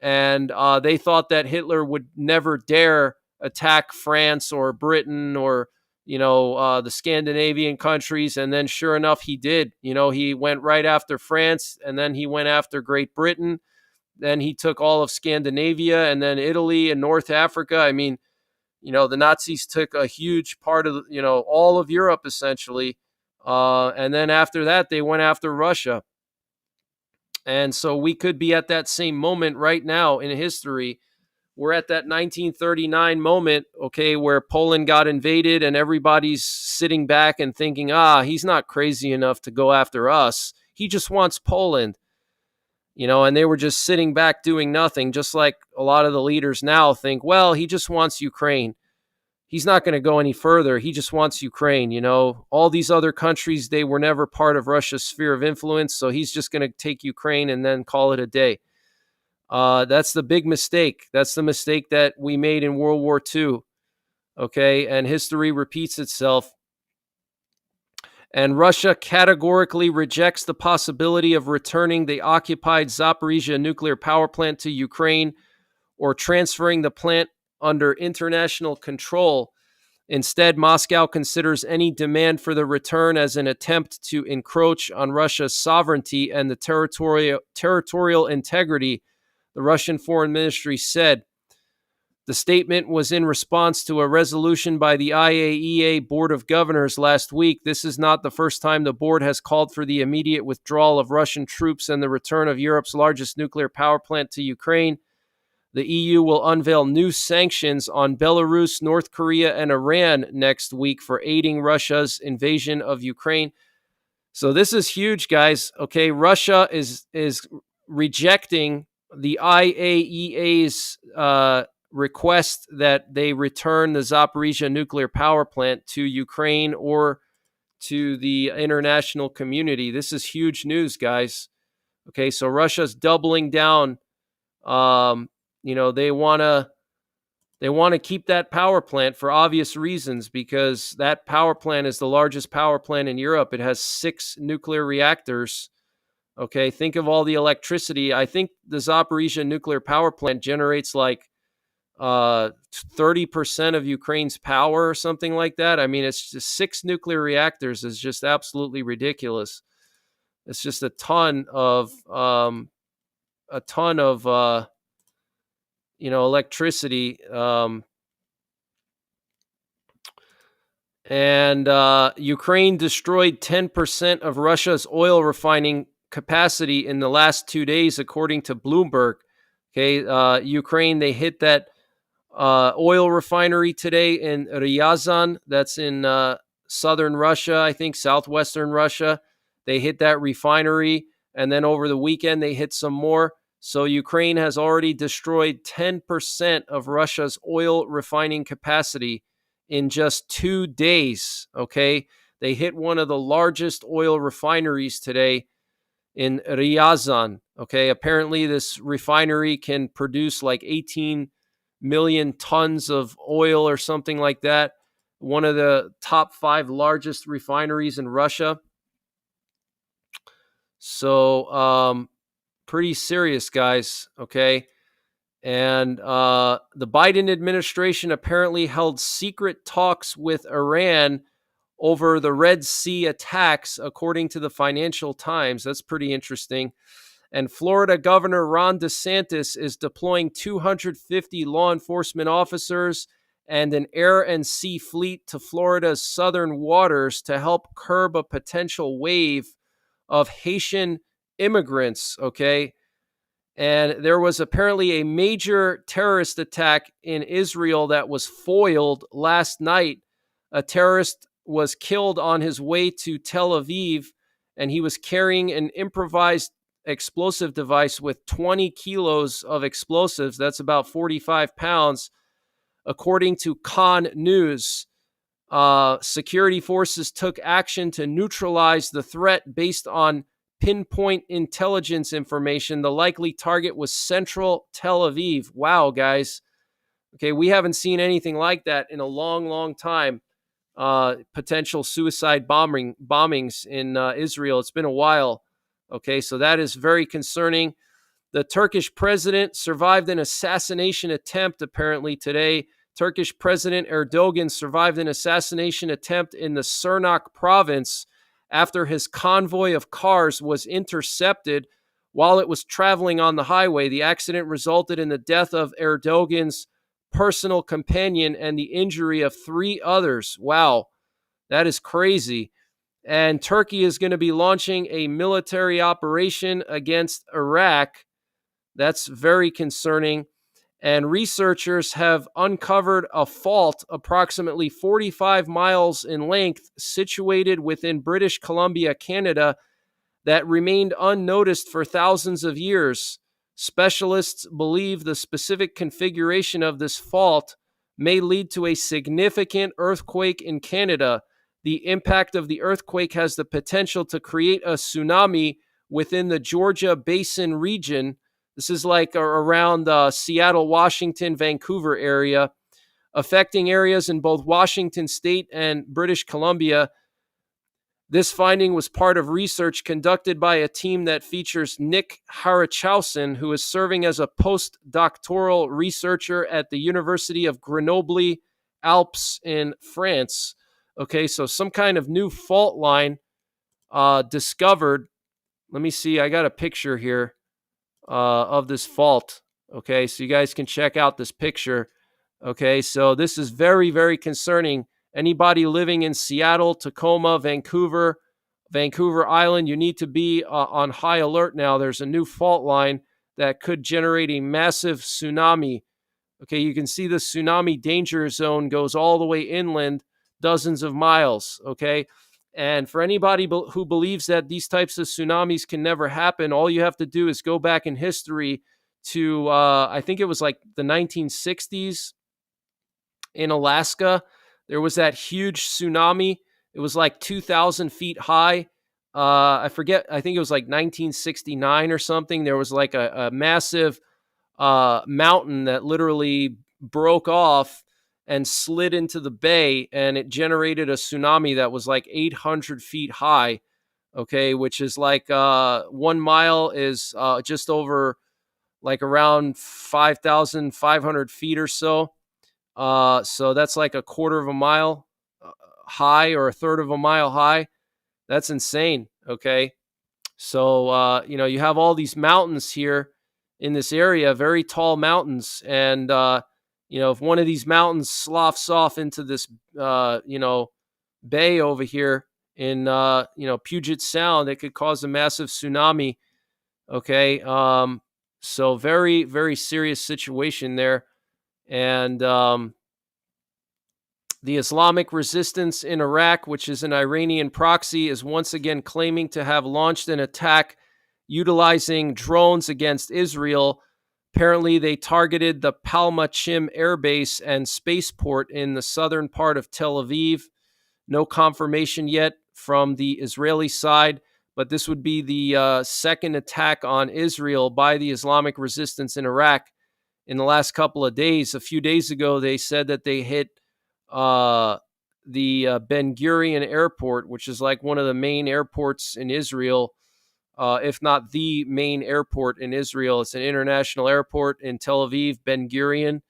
And they thought that Hitler would never dare attack France or Britain or, the Scandinavian countries. And then sure enough, he did. He went right after France, and then he went after Great Britain. Then he took all of Scandinavia and then Italy and North Africa. I mean, the Nazis took a huge part of, all of Europe, essentially. And then after that, they went after Russia. And so we could be at that same moment right now in history. We're at that 1939 moment, okay, where Poland got invaded and everybody's sitting back and thinking, he's not crazy enough to go after us. He just wants Poland. And they were just sitting back doing nothing, just like a lot of the leaders now think, well, he just wants Ukraine. He's not going to go any further. He just wants Ukraine. All these other countries, they were never part of Russia's sphere of influence, so he's just going to take Ukraine and then call it a day. That's the big mistake. That's the mistake that we made in World War II. Okay, and history repeats itself. And Russia categorically rejects the possibility of returning the occupied Zaporizhzhia nuclear power plant to Ukraine or transferring the plant under international control. Instead, Moscow considers any demand for the return as an attempt to encroach on Russia's sovereignty and the territorial integrity, the Russian Foreign Ministry said. The statement was in response to a resolution by the IAEA Board of Governors last week. This is not the first time the board has called for the immediate withdrawal of Russian troops and the return of Europe's largest nuclear power plant to Ukraine. The EU will unveil new sanctions on Belarus, North Korea, and Iran next week for aiding Russia's invasion of Ukraine. So this is huge, guys. Okay, Russia is rejecting the IAEA's request that they return the Zaporizhzhia nuclear power plant to Ukraine or to the international community. This is huge news, guys. Okay, so Russia's doubling down. They want to keep that power plant for obvious reasons, because that power plant is the largest power plant in Europe. It has 6 nuclear reactors. Okay, think of all the electricity. I think the Zaporizhia nuclear power plant generates like 30% of Ukraine's power or something like that. I mean, it's just 6 nuclear reactors is just absolutely ridiculous. It's just a ton of electricity. And Ukraine destroyed 10% of Russia's oil refining capacity in the last 2 days, according to Bloomberg. Okay, Ukraine, they hit that oil refinery today in Ryazan. That's in southern Russia, I think, southwestern Russia. They hit that refinery, and then over the weekend, they hit some more. So Ukraine has already destroyed 10% of Russia's oil refining capacity in just 2 days. Okay, they hit one of the largest oil refineries today in Ryazan. Okay, apparently this refinery can produce like 18 million tons of oil or something like that. One of the top 5 largest refineries in Russia. So pretty serious, guys. Okay. And the Biden administration apparently held secret talks with Iran over the Red Sea attacks, according to the Financial Times. That's pretty interesting. And Florida Governor Ron DeSantis is deploying 250 law enforcement officers and an air and sea fleet to Florida's southern waters to help curb a potential wave of Haitian immigrants. Okay. And there was apparently a major terrorist attack in Israel that was foiled last night. A terrorist was killed on his way to Tel Aviv, and he was carrying an improvised explosive device with 20 kilos of explosives. That's about 45 pounds, according to Khan News. Security forces took action to neutralize the threat based on pinpoint intelligence information. The likely target was central Tel Aviv. Wow, guys. Okay, we haven't seen anything like that in a long, long time. Potential suicide bombings in Israel. It's been a while. Okay, so that is very concerning. The Turkish president survived an assassination attempt apparently today. Turkish President Erdogan survived an assassination attempt in the Sirnak province after his convoy of cars was intercepted while it was traveling on the highway. The accident resulted in the death of Erdogan's personal companion and the injury of 3 others. Wow, that is crazy. And Turkey is going to be launching a military operation against Iraq. That's very concerning. And researchers have uncovered a fault approximately 45 miles in length situated within British Columbia, Canada, that remained unnoticed for thousands of years. Specialists believe the specific configuration of this fault may lead to a significant earthquake in Canada. The impact of the earthquake has the potential to create a tsunami within the Georgia Basin region. This is like around Seattle, Washington, Vancouver area, affecting areas in both Washington State and British Columbia. This finding was part of research conducted by a team that features Nick Harachausen, who is serving as a postdoctoral researcher at the University of Grenoble Alpes in France. Okay, so some kind of new fault line discovered. Let me see. I got a picture here of this fault. Okay, so you guys can check out this picture. Okay, so this is very, very concerning. Anybody living in Seattle, Tacoma, Vancouver Island, you need to be on high alert now. There's a new fault line that could generate a massive tsunami. Okay, you can see the tsunami danger zone goes all the way inland, dozens of miles. Okay, and for anybody who believes that these types of tsunamis can never happen, all you have to do is go back in history to, I think it was like the 1960s in Alaska. There was that huge tsunami. It was like 2,000 feet high. I forget. I think it was like 1969 or something. There was like a massive mountain that literally broke off and slid into the bay, and it generated a tsunami that was like 800 feet high. okay, which is like 1 mile is just over like around 5,500 feet or so. So that's like a quarter of a mile high or a third of a mile high. That's insane. Okay. So, you have all these mountains here in this area, very tall mountains. And, if one of these mountains sloughs off into this, bay over here in, Puget Sound, it could cause a massive tsunami. Okay. So very, very serious situation there. And, the Islamic resistance in Iraq, which is an Iranian proxy, is once again claiming to have launched an attack utilizing drones against Israel. Apparently, they targeted the Palmachim Air Base and spaceport in the southern part of Tel Aviv. No confirmation yet from the Israeli side, but this would be the second attack on Israel by the Islamic resistance in Iraq in the last couple of days. A few days ago, they said that they hit the Ben Gurion airport, which is like one of the main airports in Israel, if not the main airport in Israel. It's an international airport in Tel Aviv, Ben Gurion.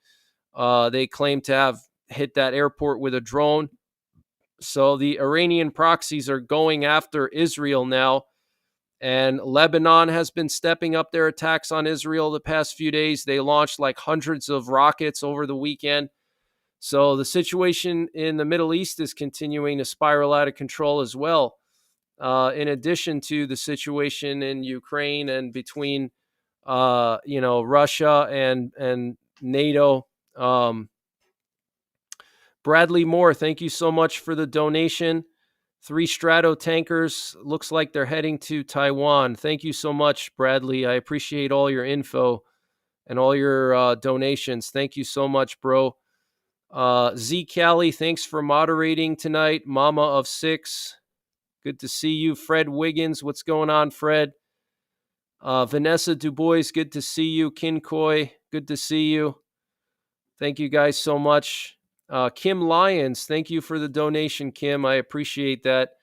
They claim to have hit that airport with a drone. So the Iranian proxies are going after Israel now. And Lebanon has been stepping up their attacks on Israel the past few days. They launched like hundreds of rockets over the weekend. So the situation in the Middle East is continuing to spiral out of control as well. In addition to the situation in Ukraine and between, Russia and NATO. Bradley Moore, thank you so much for the donation. 3 Strato tankers. Looks like they're heading to Taiwan. Thank you so much, Bradley. I appreciate all your info and all your donations. Thank you so much, bro. Z Cali, thanks for moderating tonight. Mama of 6, good to see you. Fred Wiggins, what's going on, Fred? Vanessa Dubois, good to see you. Kinkoy, good to see you. Thank you guys so much. Kim Lyons, thank you for the donation, Kim. I appreciate that.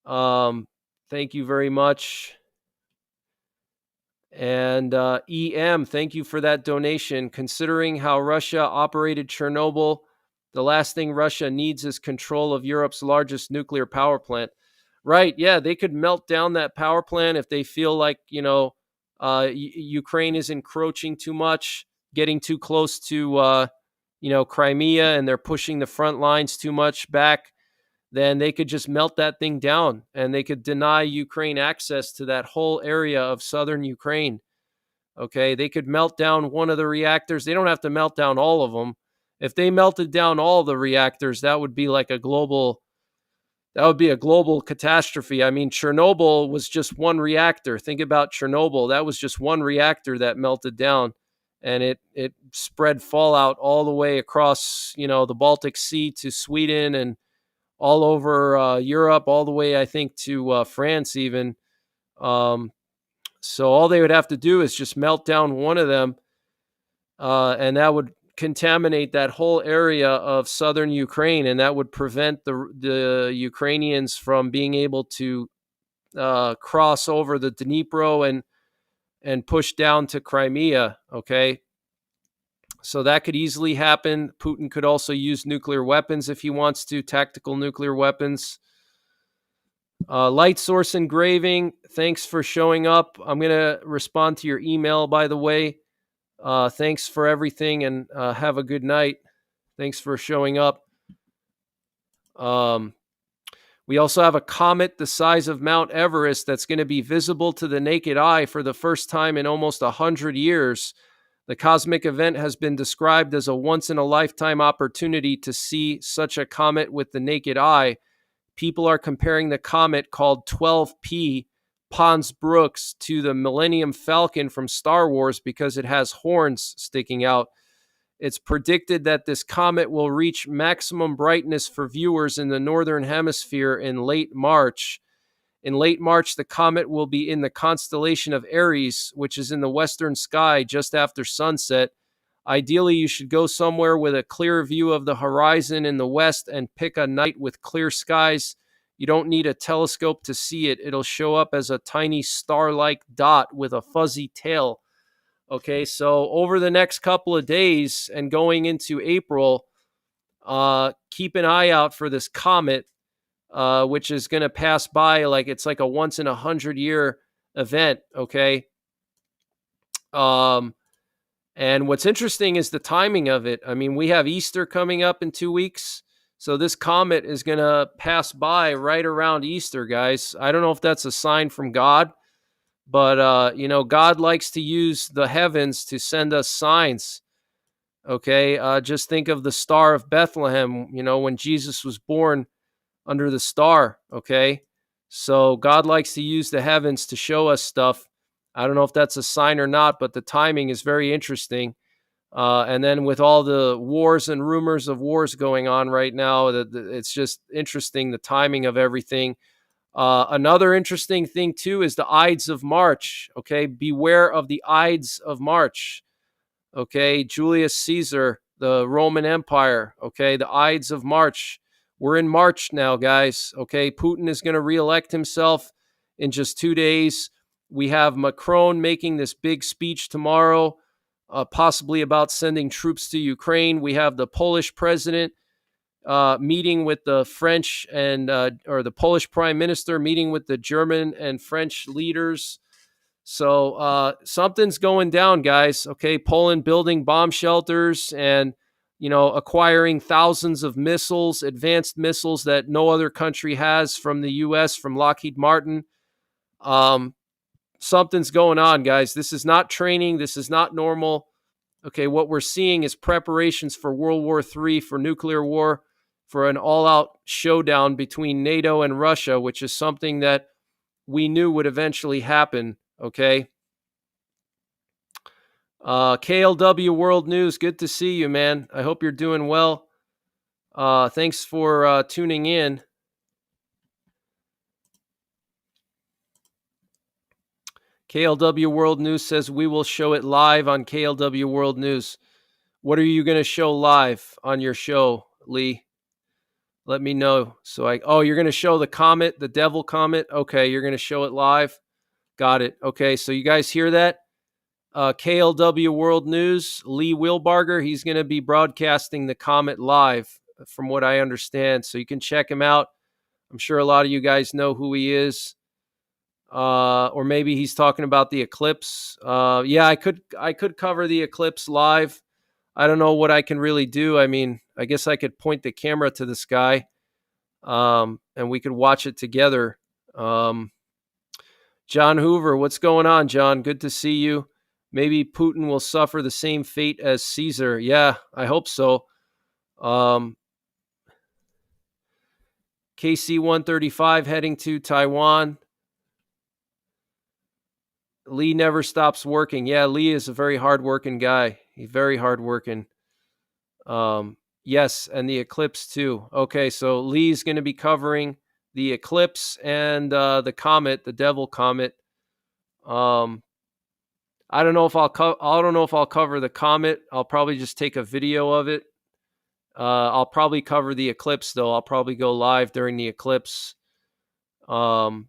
Thank you very much. And EM, thank you for that donation. Considering how Russia operated Chernobyl, the last thing Russia needs is control of Europe's largest nuclear power plant. Right, yeah, they could melt down that power plant if they feel like, Ukraine is encroaching too much, getting too close to, Crimea, and they're pushing the front lines too much back. Then they could just melt that thing down and they could deny Ukraine access to that whole area of southern Ukraine. Okay, they could melt down one of the reactors. They don't have to melt down all of them. If they melted down all the reactors, that would be like a global catastrophe. I mean, Chernobyl was just one reactor. Think about Chernobyl. That was just one reactor that melted down, and it spread fallout all the way across, the Baltic Sea to Sweden and all over Europe, all the way, I think, to France even. So all they would have to do is just melt down one of them, and that would contaminate that whole area of southern Ukraine, and that would prevent the Ukrainians from being able to cross over the Dnipro and push down to Crimea. Okay. So that could easily happen. Putin could also use nuclear weapons if he wants to, tactical nuclear weapons. Light Source Engraving, thanks for showing up. I'm going to respond to your email, by the way. Thanks for everything, and have a good night. Thanks for showing up. We also have a comet the size of Mount Everest that's going to be visible to the naked eye for the first time in almost 100 years. The cosmic event has been described as a once-in-a-lifetime opportunity to see such a comet with the naked eye. People are comparing the comet called 12P, Pons Brooks, to the Millennium Falcon from Star Wars because it has horns sticking out. It's predicted that this comet will reach maximum brightness for viewers in the Northern Hemisphere in late March. In late March, the comet will be in the constellation of Aries, which is in the western sky just after sunset. Ideally, you should go somewhere with a clear view of the horizon in the west and pick a night with clear skies. You don't need a telescope to see it. It'll show up as a tiny star-like dot with a fuzzy tail. Okay, so over the next couple of days and going into April, keep an eye out for this comet, which is going to pass by like it's like a once in 100-year event. Okay. And what's interesting is the timing of it. I mean, we have Easter coming up in 2 weeks. So this comet is going to pass by right around Easter, guys. I don't know if that's a sign from God, but, God likes to use the heavens to send us signs. Okay. Just think of the Star of Bethlehem, when Jesus was born under the star. Okay. So God likes to use the heavens to show us stuff. I don't know if that's a sign or not, but the timing is very interesting. And then with all the wars and rumors of wars going on right now, it's just interesting, the timing of everything. Another interesting thing, too, is the Ides of March. Okay, beware of the Ides of March. Okay, Julius Caesar, the Roman Empire. Okay, the Ides of March. We're in March now, guys. Okay, Putin is going to reelect himself in just 2 days. We have Macron making this big speech tomorrow, possibly about sending troops to Ukraine. We have the Polish president meeting with the French or the Polish prime minister meeting with the German and French leaders. So something's going down, guys. Okay, Poland building bomb shelters and acquiring thousands of missiles, advanced missiles that no other country has from the U.S., from Lockheed Martin. Something's going on, guys. This is not training. This is not normal. Okay, what we're seeing is preparations for World War III, for nuclear war, for an all-out showdown between NATO and Russia, which is something that we knew would eventually happen. Okay. KLW World News, good to see you, man. I hope you're doing well. Thanks for tuning in. KLW World News says we will show it live on KLW World News. What are you going to show live on your show, Lee? Let me know. You're going to show the comet, the devil comet. Okay, you're going to show it live. Got it. Okay, so you guys hear that? KLW World News, Lee Wilbarger, he's going to be broadcasting the comet live, from what I understand. So you can check him out. I'm sure a lot of you guys know who he is. Or maybe he's talking about the eclipse. I could cover the eclipse live. I don't know what I can really do. I mean, I guess I could point the camera to the sky, and we could watch it together. John Hoover, what's going on, John? Good to see you. Maybe Putin will suffer the same fate as Caesar. Yeah, I hope so. KC-135 heading to Taiwan. Lee never stops working. Yeah, Lee is a very hardworking guy. He's very hardworking. Yes, and the eclipse too. Okay, so Lee's going to be covering the eclipse and the comet, the devil comet. I don't know if I'll cover the comet. I'll probably just take a video of it. I'll probably cover the eclipse though. I'll probably go live during the eclipse. Kim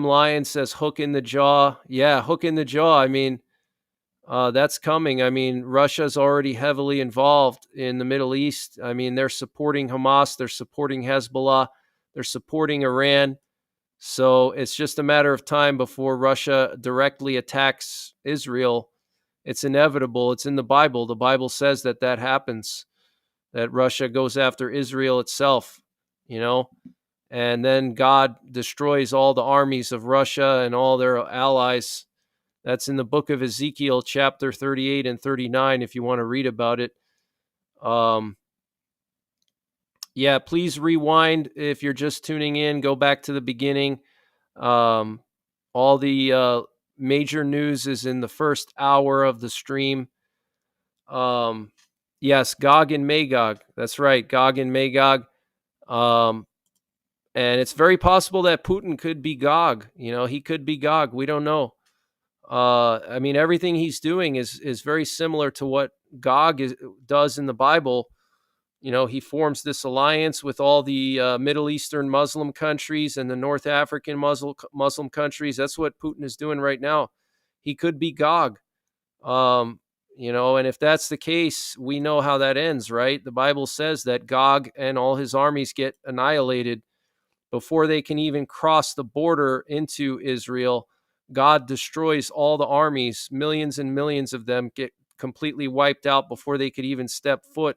Lyon says hook in the jaw. Yeah, hook in the jaw. I mean, that's coming. I mean, Russia's already heavily involved in the Middle East. I mean, they're supporting Hamas. They're supporting Hezbollah. They're supporting Iran. So it's just a matter of time before Russia directly attacks Israel. It's inevitable. It's in the Bible. The Bible says that happens, that Russia goes after Israel itself, and then God destroys all the armies of Russia and all their allies. That's in the book of Ezekiel, chapter 38 and 39, if you want to read about it. Please rewind if you're just tuning in. Go back to the beginning. All the major news is in the first hour of the stream. Yes, Gog and Magog. That's right, Gog and Magog. And it's very possible that Putin could be Gog. He could be Gog. We don't know. I mean, everything he's doing is very similar to what Gog does in the Bible. he forms this alliance with all the Middle Eastern Muslim countries and the North African Muslim countries. That's what Putin is doing right now. He could be Gog. And if that's the case, we know how that ends, right? The Bible says that Gog and all his armies get annihilated before they can even cross the border into Israel. God destroys all the armies, millions and millions of them get completely wiped out before they could even step foot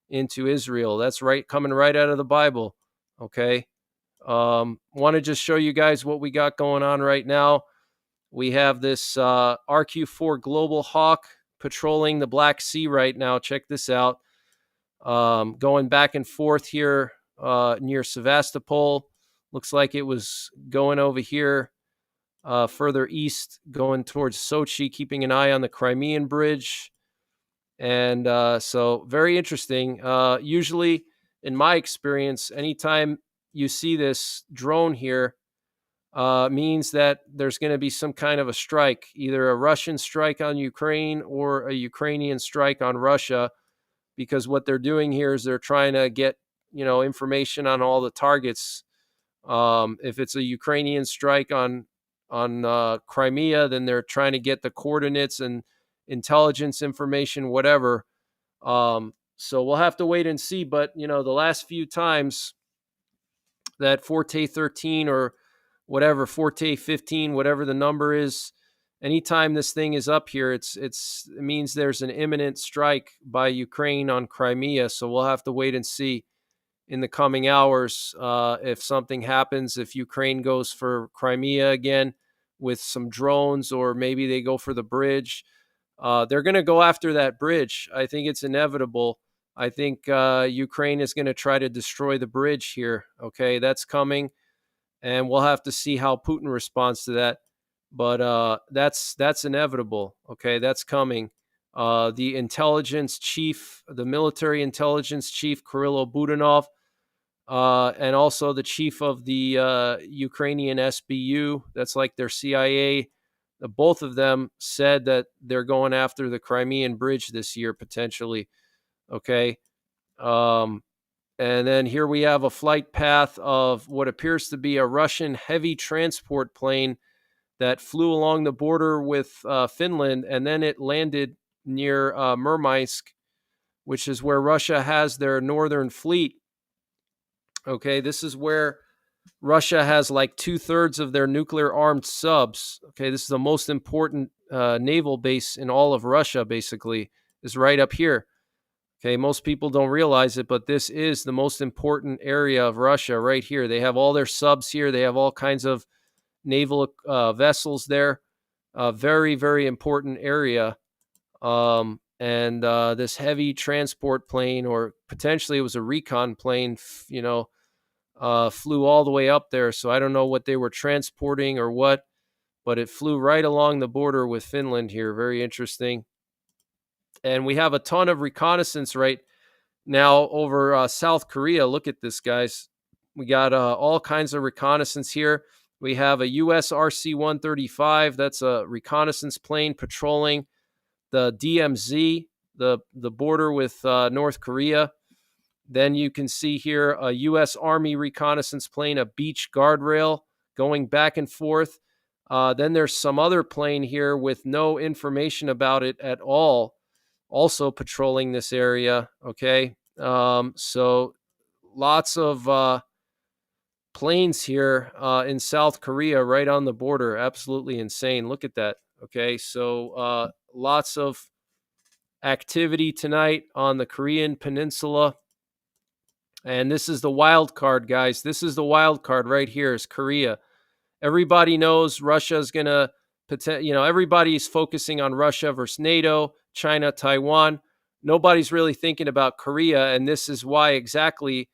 into Israel. That's right, coming right out of the Bible. Okay. Want to just show you guys what we got going on right now. We have this RQ-4 Global Hawk patrolling the Black Sea right now. Check this out. Going back and forth here near Sevastopol. Looks like it was going over here further east, going towards Sochi, keeping an eye on the Crimean Bridge. And so very interesting. Usually, in my experience, anytime you see this drone here, means that there's going to be some kind of a strike, either a Russian strike on Ukraine or a Ukrainian strike on Russia, because what they're doing here is they're trying to get, information on all the targets. If it's a Ukrainian strike on Crimea, then they're trying to get the coordinates and intelligence information, whatever. So we'll have to wait and see. But, the last few times that Forte 13 or whatever, Forte 15, whatever the number is, anytime this thing is up here, it means there's an imminent strike by Ukraine on Crimea. So we'll have to wait and see in the coming hours if something happens, if Ukraine goes for Crimea again with some drones, or maybe they go for the bridge. They're going to go after that bridge. I think it's inevitable. I think Ukraine is going to try to destroy the bridge here. Okay, that's coming. And we'll have to see how Putin responds to that. But that's inevitable. Okay, that's coming. The intelligence chief, the military intelligence chief, Kirill Budanov, and also the chief of the Ukrainian SBU, that's like their CIA, both of them said that they're going after the Crimean Bridge this year, potentially. Okay. And then here we have a flight path of what appears to be a Russian heavy transport plane that flew along the border with Finland, and then it landed near Murmansk, which is where Russia has their northern fleet. Okay, this is where Russia has like 2/3 of their nuclear armed subs. Okay, this is the most important naval base in all of Russia, basically, is right up here. Okay, most people don't realize it, but this is the most important area of Russia right here. They have all their subs here. They have all kinds of naval vessels there. Very, very important area. And this heavy transport plane, or potentially it was a recon plane, flew all the way up there. So I don't know what they were transporting or what, but it flew right along the border with Finland here. Very interesting. And we have a ton of reconnaissance right now over South Korea. Look at this, guys. We got all kinds of reconnaissance here. We have a US RC-135. That's a reconnaissance plane patrolling the DMZ, the border with North Korea. Then you can see here a U.S. Army reconnaissance plane, a beach guardrail going back and forth. Then there's some other plane here with no information about it at all, also patrolling this area. Okay, so lots of planes here in South Korea right on the border. Absolutely insane. Look at that. Okay, so lots of activity tonight on the Korean Peninsula. And this is the wild card, guys. This is the wild card right here, is Korea. Everybody knows Russia is going to, everybody's focusing on Russia versus NATO, China, Taiwan. Nobody's really thinking about Korea. And this is why exactly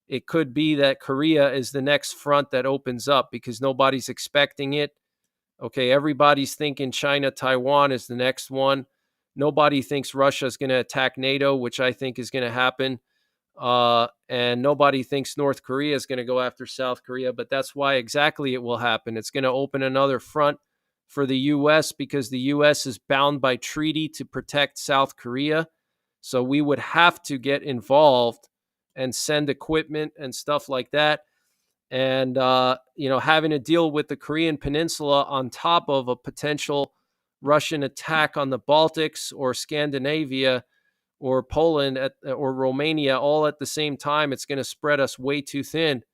it could be that Korea is the next front that opens up, because nobody's expecting it. Okay, everybody's thinking China, Taiwan is the next one. Nobody thinks Russia is going to attack NATO, which I think is going to happen. And nobody thinks North Korea is going to go after South Korea, but that's why exactly it will happen. It's going to open another front for the U.S. because the U.S. is bound by treaty to protect South Korea. So we would have to get involved and send equipment and stuff like that. And, having to deal with the Korean Peninsula on top of a potential Russian attack on the Baltics or Scandinavia or Poland or Romania all at the same time, it's going to spread us way too thin.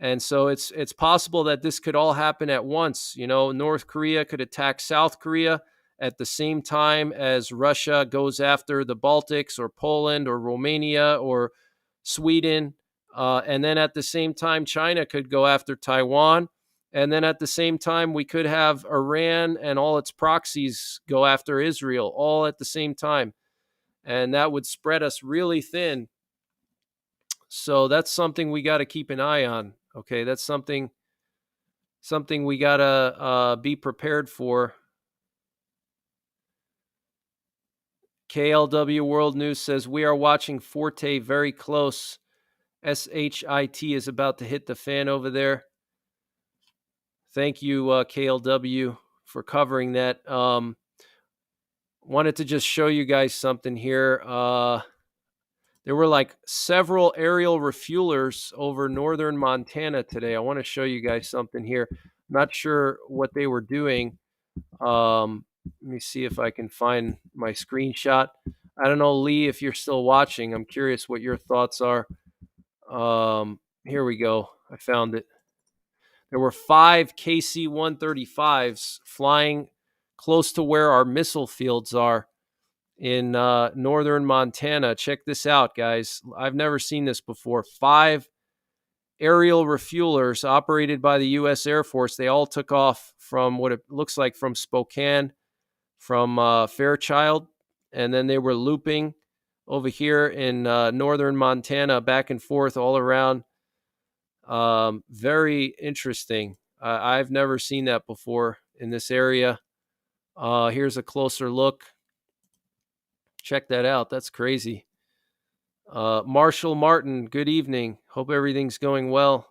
And so it's possible that this could all happen at once. North Korea could attack South Korea at the same time as Russia goes after the Baltics or Poland or Romania or Sweden. And then at the same time, China could go after Taiwan. And then at the same time, we could have Iran and all its proxies go after Israel all at the same time. And that would spread us really thin. So that's something we got to keep an eye on. Okay, that's something we got to be prepared for. KLW World News says, we are watching Forte very close. SHIT is about to hit the fan over there. Thank you, KLW, for covering that. Wanted to just show you guys something here. There were like several aerial refuelers over northern Montana today. I want to show you guys something here. Not sure what they were doing. Let me see if I can find my screenshot. I don't know, Lee, if you're still watching. I'm curious what your thoughts are. Here we go. I found it. There were 5 KC-135s flying close to where our missile fields are in northern Montana. Check this out, guys. I've never seen this before. 5 aerial refuelers operated by the U.S. Air Force. They all took off from what it looks like from Spokane, from Fairchild, and then they were looping over here in northern Montana, back and forth all around. Very interesting. I've never seen that before in this area. Here's a closer look. Check that out. That's crazy. Marshall Martin, good evening. Hope everything's going well.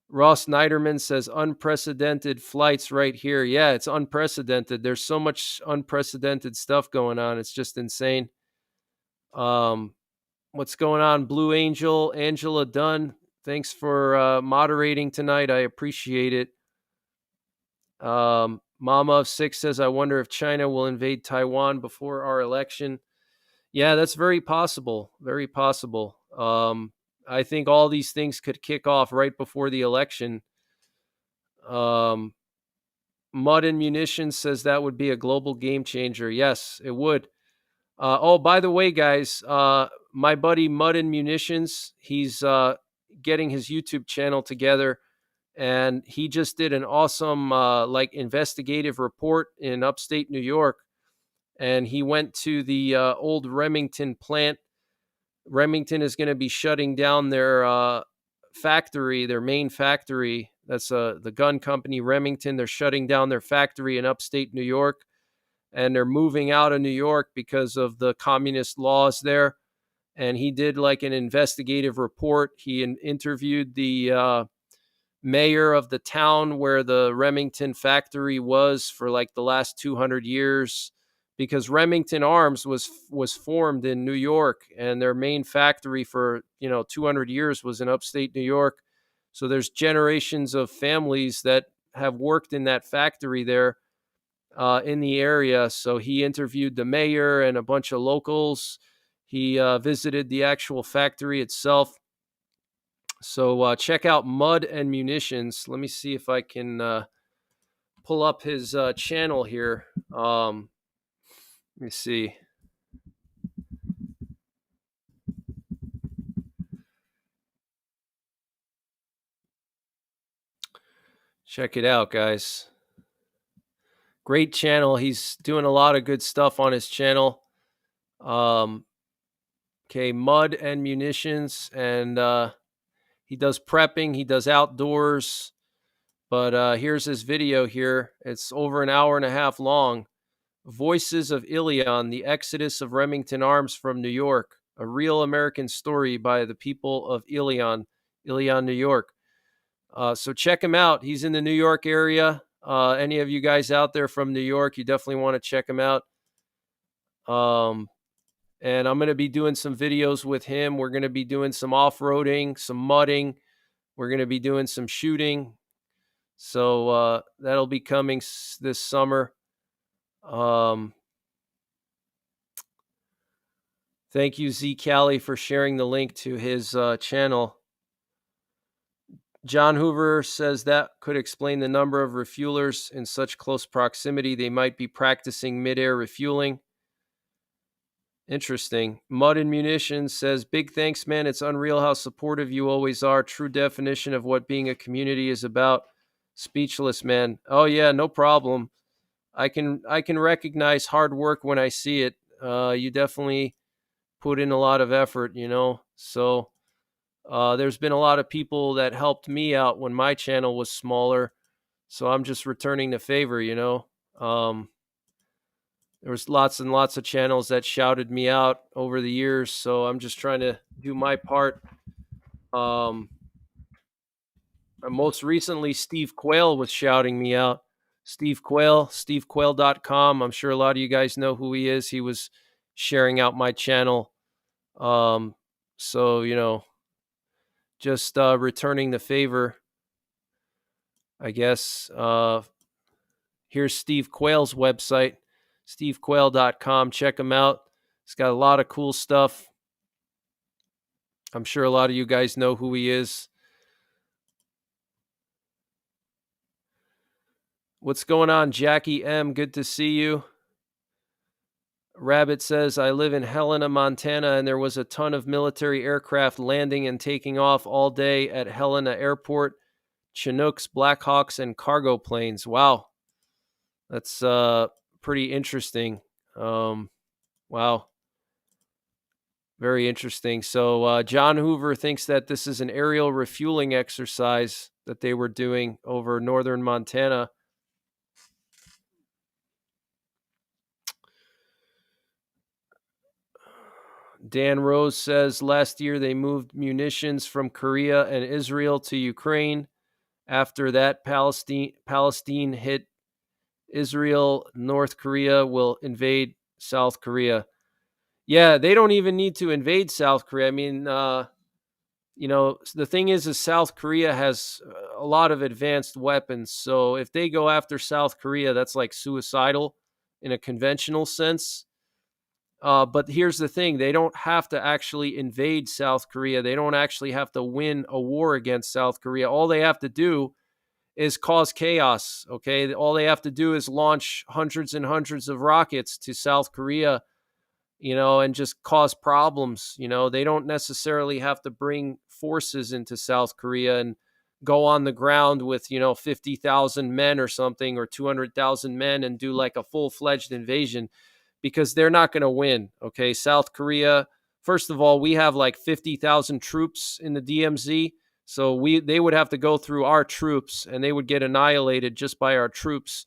Ross Niderman says, unprecedented flights right here. Yeah, it's unprecedented. There's so much unprecedented stuff going on. It's just insane. What's going on, Blue Angel? Angela Dunn, thanks for moderating tonight. I appreciate it. Mama of 6 says, I wonder if China will invade Taiwan before our election. Yeah, that's very possible. Very possible. I think all these things could kick off right before the election. Mud and Munitions says that would be a global game changer. Yes, it would. By the way, guys, my buddy Mud and Munitions, he's getting his YouTube channel together, and he just did an awesome investigative report in upstate New York, and he went to the old Remington plant. Remington is going to be shutting down their factory, their main factory. That's the gun company Remington. They're shutting down their factory in upstate New York, and they're moving out of New York because of the communist laws there. And he did like an investigative report. He interviewed the mayor of the town where the Remington factory was for like the last 200 years. Because Remington Arms was formed in New York, and their main factory for 200 years was in upstate New York. So there's generations of families that have worked in that factory there in the area. So he interviewed the mayor and a bunch of locals. He visited the actual factory itself. So check out Mud and Munitions. Let me see if I can pull up his channel here. Let me see. Check it out, guys. Great channel. He's doing a lot of good stuff on his channel. Okay, Mud and Munitions, and he does prepping. He does outdoors. But here's his video here. It's over an hour and a half long. Voices of Ilion, the Exodus of Remington Arms from New York, a real American story by the people of Ilion, New York. So check him out. He's in the New York area. Any of you guys out there from New York, you definitely want to check him out. and I'm going to be doing some videos with him. We're going to be doing some off-roading, some mudding. We're going to be doing some shooting. So that'll be coming this summer. Thank you, Z Cali, for sharing the link to his channel. John Hoover says that could explain the number of refuelers in such close proximity. They might be practicing mid-air refueling. Interesting. Mud and Munitions says, big thanks, man. It's unreal how supportive you always are. True definition of what being a community is about. Speechless, man. Oh, yeah, no problem. I can recognize hard work when I see it. You definitely put in a lot of effort, you know. So there's been a lot of people that helped me out when my channel was smaller. So I'm just returning the favor, you know. There was lots and lots of channels that shouted me out over the years. So I'm just trying to do my part. Most recently, Steve Quayle was shouting me out. Steve Quayle, stevequayle.com. I'm sure a lot of you guys know who he is. He was sharing out my channel. So, you know, just returning the favor, I guess. Here's Steve Quayle's website, stevequayle.com. Check him out. He's got a lot of cool stuff. I'm sure a lot of you guys know who he is. What's going on, Jackie M? Good to see you. Rabbit says, I live in Helena, Montana, and there was a ton of military aircraft landing and taking off all day at Helena Airport. Chinooks, Blackhawks, and cargo planes. Wow. That's pretty interesting. Wow. Very interesting. So John Hoover thinks that this is an aerial refueling exercise that they were doing over northern Montana. Dan Rose says last year they moved munitions from Korea and Israel to Ukraine. After that, Palestine hit Israel. North Korea will invade South Korea. Yeah, they don't even need to invade South Korea. I mean, you know, the thing is South Korea has a lot of advanced weapons. So if they go after South Korea, that's like suicidal in a conventional sense. But here's the thing. They don't have to actually invade South Korea. They don't actually have to win a war against South Korea. All they have to do is cause chaos, okay? All they have to do is launch hundreds and hundreds of rockets to South Korea, you know, and just cause problems. You know, they don't necessarily have to bring forces into South Korea and go on the ground with, you know, 50,000 men or something, or 200,000 men, and do like a full-fledged invasion, because they're not going to win, okay? South Korea, first of all, we have like 50,000 troops in the DMZ, so they would have to go through our troops, and they would get annihilated just by our troops.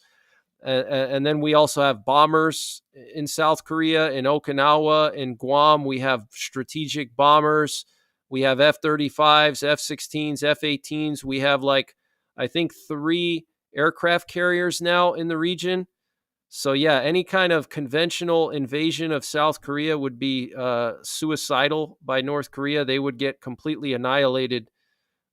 And then we also have bombers in South Korea, in Okinawa, in Guam. We have strategic bombers. We have F-35s, F-16s, F-18s. We have like, I think, 3 aircraft carriers now in the region. So yeah, any kind of conventional invasion of South Korea would be suicidal by North Korea. They would get completely annihilated.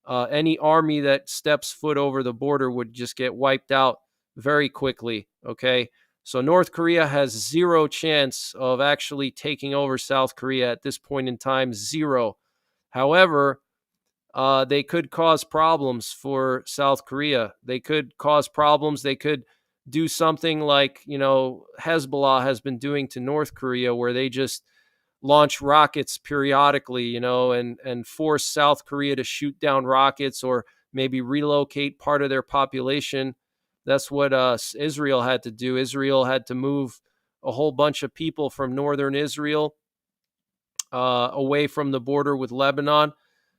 Any army that steps foot over the border would just get wiped out very quickly, okay? So North Korea has zero chance of actually taking over South Korea at this point in time, zero. However, they could cause problems for South Korea. They could cause problems. They could do something like, you know, Hezbollah has been doing to North Korea, where they just launch rockets periodically, you know, and force South Korea to shoot down rockets, or maybe relocate part of their population. That's what Israel had to do. Israel had to move a whole bunch of people from northern Israel away from the border with Lebanon.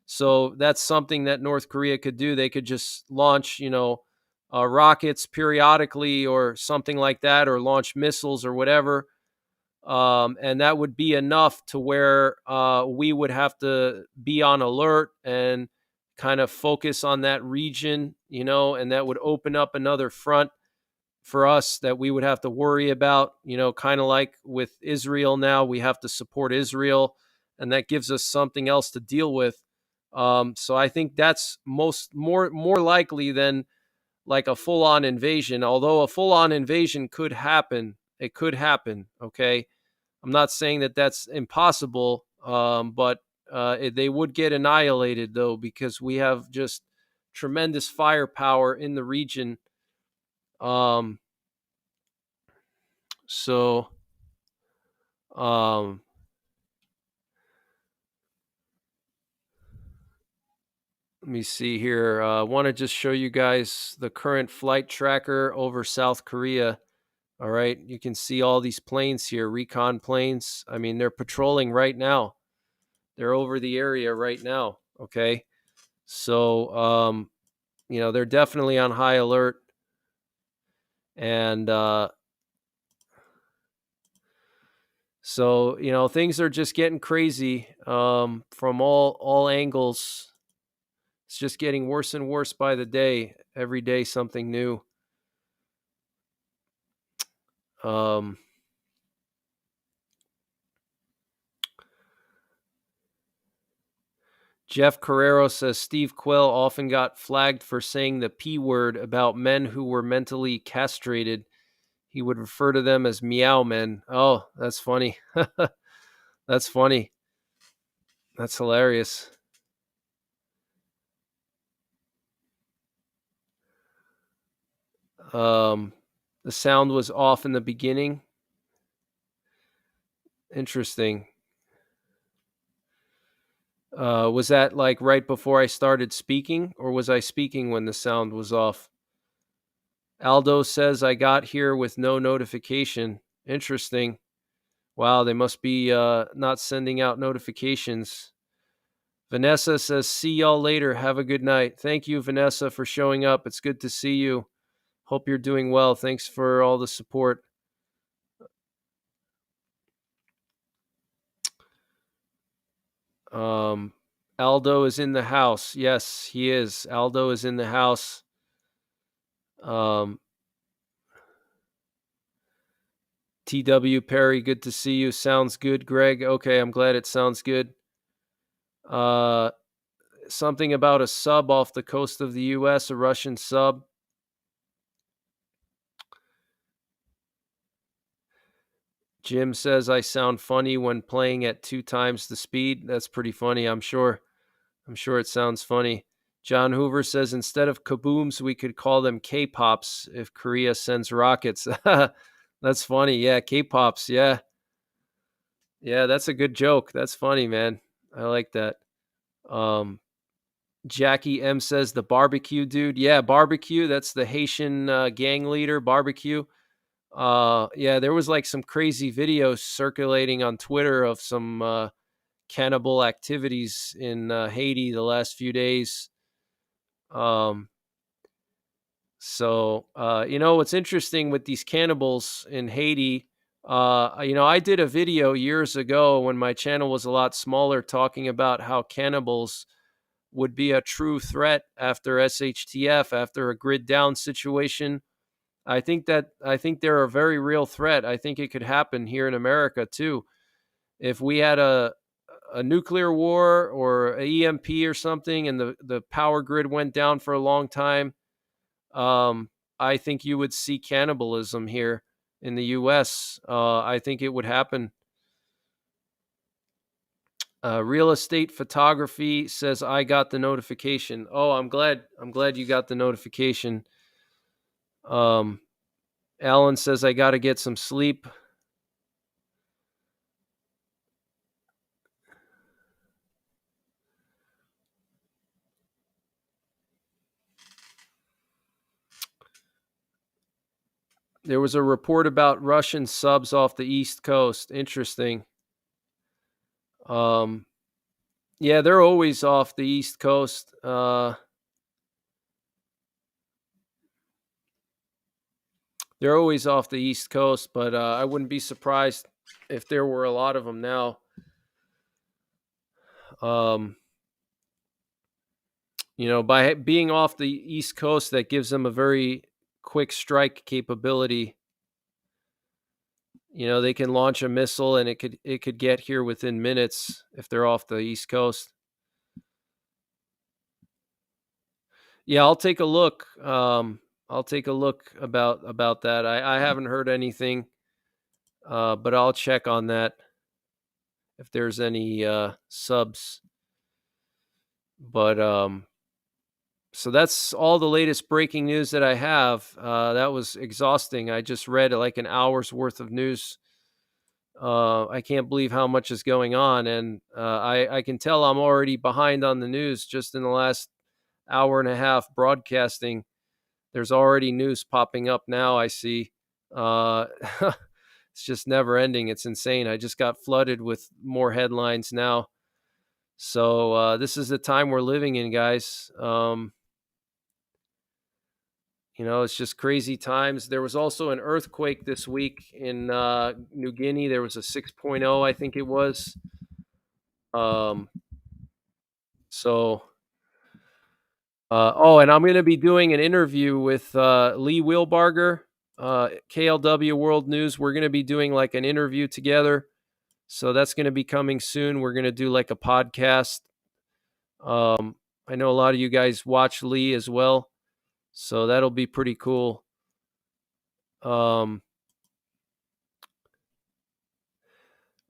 So that's something that North Korea could do. They could just launch, you know, rockets periodically or something like that, or launch missiles or whatever. And that would be enough to where we would have to be on alert and kind of focus on that region, you know, and that would open up another front for us that we would have to worry about, kind of like with Israel now, we have to support Israel, and that gives us something else to deal with. So I think that's more likely than like a full on invasion, although a full on invasion could happen. It could happen. Okay. I'm not saying that that's impossible, but they would get annihilated, though, because we have just tremendous firepower in the region. Um, so, um, let me see here. I want to just show you guys the current flight tracker over South Korea. All right. You can see all these planes here, recon planes. I mean, they're patrolling right now. They're over the area right now. Okay. So, they're definitely on high alert. And so, things are just getting crazy from all angles. It's just getting worse and worse by the day. Every day, something new. Jeff Carrero says Steve Quill often got flagged for saying the P word about men who were mentally castrated. He would refer to them as meow men. Oh, that's funny. That's funny. That's hilarious. The sound was off in the beginning. Interesting. Was that like right before I started speaking, or was I speaking when the sound was off? Aldo says I got here with no notification. Interesting. Wow, they must be not sending out notifications. Vanessa says, see y'all later. Have a good night. Thank you, Vanessa, for showing up. It's good to see you. Hope you're doing well. Thanks for all the support. Aldo is in the house. Yes, he is. Aldo is in the house. TW Perry, good to see you. Sounds good, Greg. Okay, I'm glad it sounds good. Something about a sub off the coast of the U.S., a Russian sub. Jim says I sound funny when playing at 2 times the speed. That's pretty funny, I'm sure. I'm sure it sounds funny. John Hoover says instead of kabooms, we could call them K-pops if Korea sends rockets. That's funny. Yeah, K-pops. Yeah. Yeah, that's a good joke. That's funny, man. I like that. Jackie M says the barbecue dude. Yeah, barbecue. That's the Haitian gang leader, barbecue. Yeah, there was like some crazy videos circulating on Twitter of some cannibal activities in Haiti the last few days. What's interesting with these cannibals in Haiti, I did a video years ago when my channel was a lot smaller talking about how cannibals would be a true threat after SHTF, after a grid down situation. I think they're a very real threat. I think it could happen here in America too. If we had a nuclear war or a EMP or something and the power grid went down for a long time, I think you would see cannibalism here in the U.S. I think it would happen. Real estate photography says I got the notification. Oh, I'm glad you got the notification. Alan says I got to get some sleep. There was a report about Russian subs off the East Coast. Interesting. Yeah, they're always off the East Coast. They're always off the East Coast, but I wouldn't be surprised if there were a lot of them now. By being off the East Coast, that gives them a very quick strike capability. You know, they can launch a missile and it could get here within minutes if they're off the East Coast. Yeah, I'll take a look. I'll take a look about that. I haven't heard anything, but I'll check on that if there's any subs. But so that's all the latest breaking news that I have. That was exhausting. I just read like an hour's worth of news. I can't believe how much is going on, and I can tell I'm already behind on the news. Just in the last hour and a half broadcasting, there's already news popping up now. I see. It's just never ending. It's insane. I just got flooded with more headlines now. So this is the time we're living in, guys. You know, it's just crazy times. There was also an earthquake this week in New Guinea. There was a 6.0, I think it was. So, and I'm going to be doing an interview with Lee Wilbarger, KLW World News. We're going to be doing like an interview together. So that's going to be coming soon. We're going to do like a podcast. I know a lot of you guys watch Lee as well. So that'll be pretty cool. Ross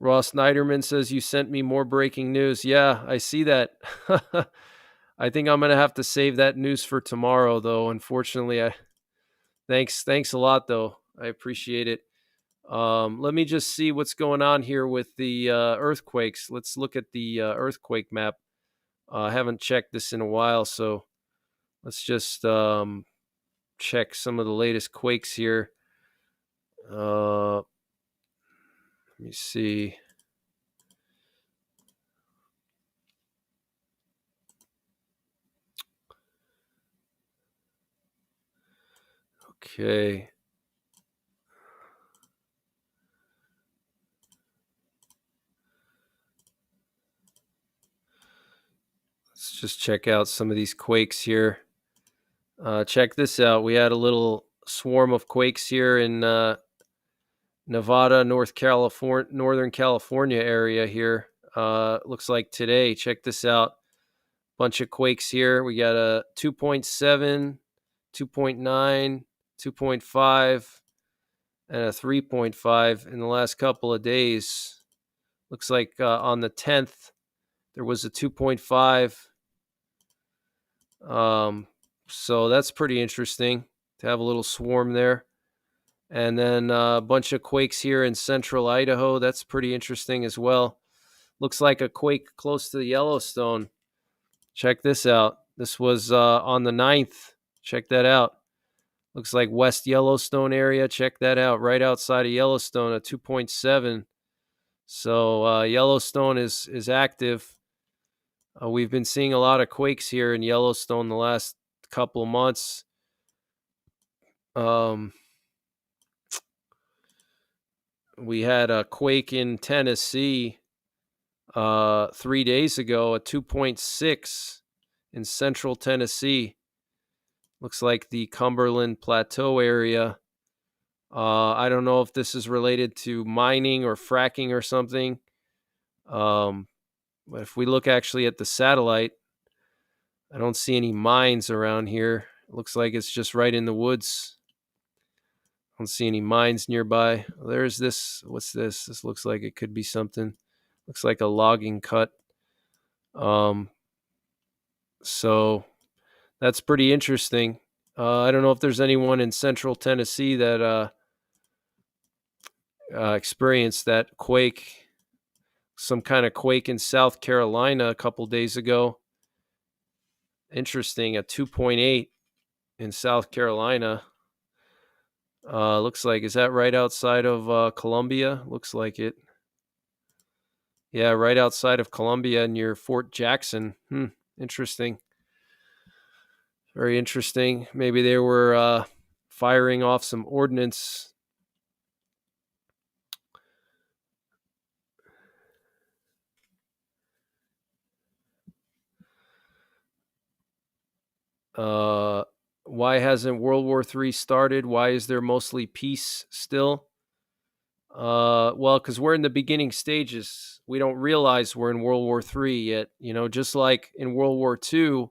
Snyderman says you sent me more breaking news. Yeah, I see that. I think I'm going to have to save that news for tomorrow, though. Unfortunately, thanks a lot, though. I appreciate it. Let me just see what's going on here with the earthquakes. Let's look at the earthquake map. I haven't checked this in a while, so let's just check some of the latest quakes here. Let me see. Okay. Let's just check out some of these quakes here. Check this out. We had a little swarm of quakes here in Nevada, Northern California area here. Looks like today. Check this out. Bunch of quakes here. We got a 2.7, 2.9, 2.5, and a 3.5 in the last couple of days. Looks like on the 10th, there was a 2.5. So that's pretty interesting to have a little swarm there. And then a bunch of quakes here in central Idaho. That's pretty interesting as well. Looks like a quake close to the Yellowstone. Check this out. This was on the 9th. Check that out. Looks like West Yellowstone area. Check that out. Right outside of Yellowstone, a 2.7. So Yellowstone is active. We've been seeing a lot of quakes here in Yellowstone the last couple of months. We had a quake in Tennessee 3 days ago, a 2.6 in central Tennessee. Looks like the Cumberland Plateau area. I don't know if this is related to mining or fracking or something. But if we look actually at the satellite, I don't see any mines around here. It looks like it's just right in the woods. I don't see any mines nearby. There's this. What's this? This looks like it could be something. Looks like a logging cut. So that's pretty interesting. I don't know if there's anyone in central Tennessee that experienced that quake. Some kind of quake in South Carolina a couple days ago. Interesting, a 2.8 in South Carolina. Looks like, is that right outside of Columbia? Looks like it. Yeah, right outside of Columbia near Fort Jackson. Interesting. Very interesting. Maybe they were firing off some ordnance. Why hasn't World War III started? Why is there mostly peace still? Well, because we're in the beginning stages. We don't realize we're in World War III yet. Just like in World War II,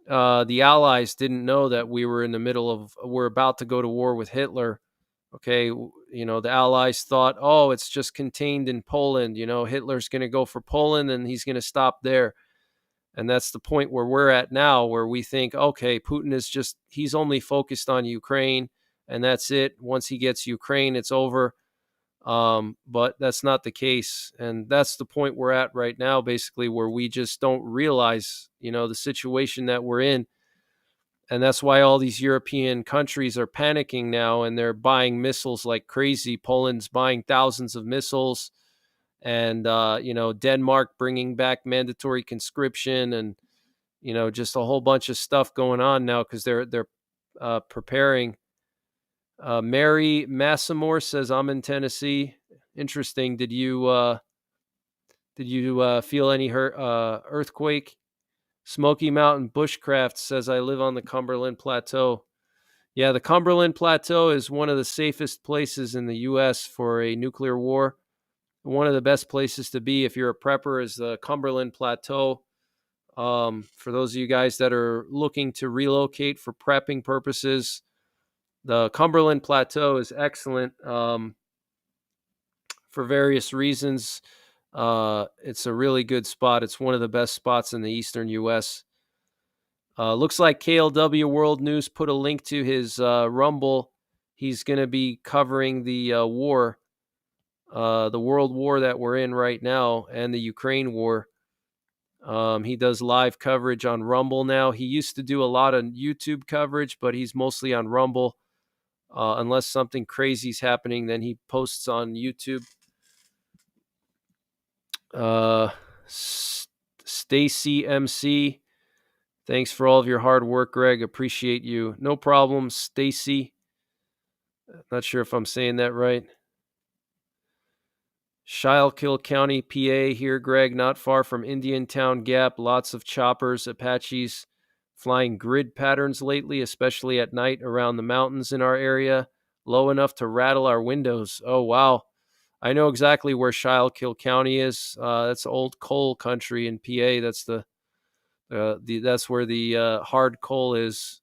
the Allies didn't know that we're about to go to war with Hitler. Okay, the Allies thought, oh, it's just contained in Poland. Hitler's going to go for Poland and he's going to stop there. And that's the point where we're at now, where we think, okay, Putin he's only focused on Ukraine and that's it. Once he gets Ukraine, it's over. But that's not the case. And that's the point we're at right now, basically, where we just don't realize, the situation that we're in. And that's why all these European countries are panicking now and they're buying missiles like crazy. Poland's buying thousands of missiles, and Denmark bringing back mandatory conscription, and just a whole bunch of stuff going on now because they're preparing. Mary Massamore says, I'm in Tennessee. Interesting. Did you feel any earthquake? Smoky Mountain Bushcraft says, I live on the Cumberland Plateau. Yeah, the Cumberland Plateau is one of the safest places in the U.S. for a nuclear war. One of the best places to be if you're a prepper is the Cumberland Plateau. For those of you guys that are looking to relocate for prepping purposes, the Cumberland Plateau is excellent for various reasons. It's a really good spot. It's one of the best spots in the eastern U.S. Looks like KLW World News put a link to his Rumble. He's going to be covering the war, the world war that we're in right now, and the Ukraine war. He does live coverage on Rumble now. He used to do a lot of YouTube coverage, but he's mostly on Rumble. Unless something crazy is happening, then he posts on YouTube. Stacy MC, thanks for all of your hard work, Greg. Appreciate you. No problem, Stacy. Not sure if I'm saying that right. Schuylkill County, PA here, Greg. Not far from Indiantown Gap. Lots of choppers, Apaches flying grid patterns lately, especially at night around the mountains in our area. Low enough to rattle our windows. Oh, wow. I know exactly where Schuylkill County is. That's old coal country in PA. That's that's where the hard coal is.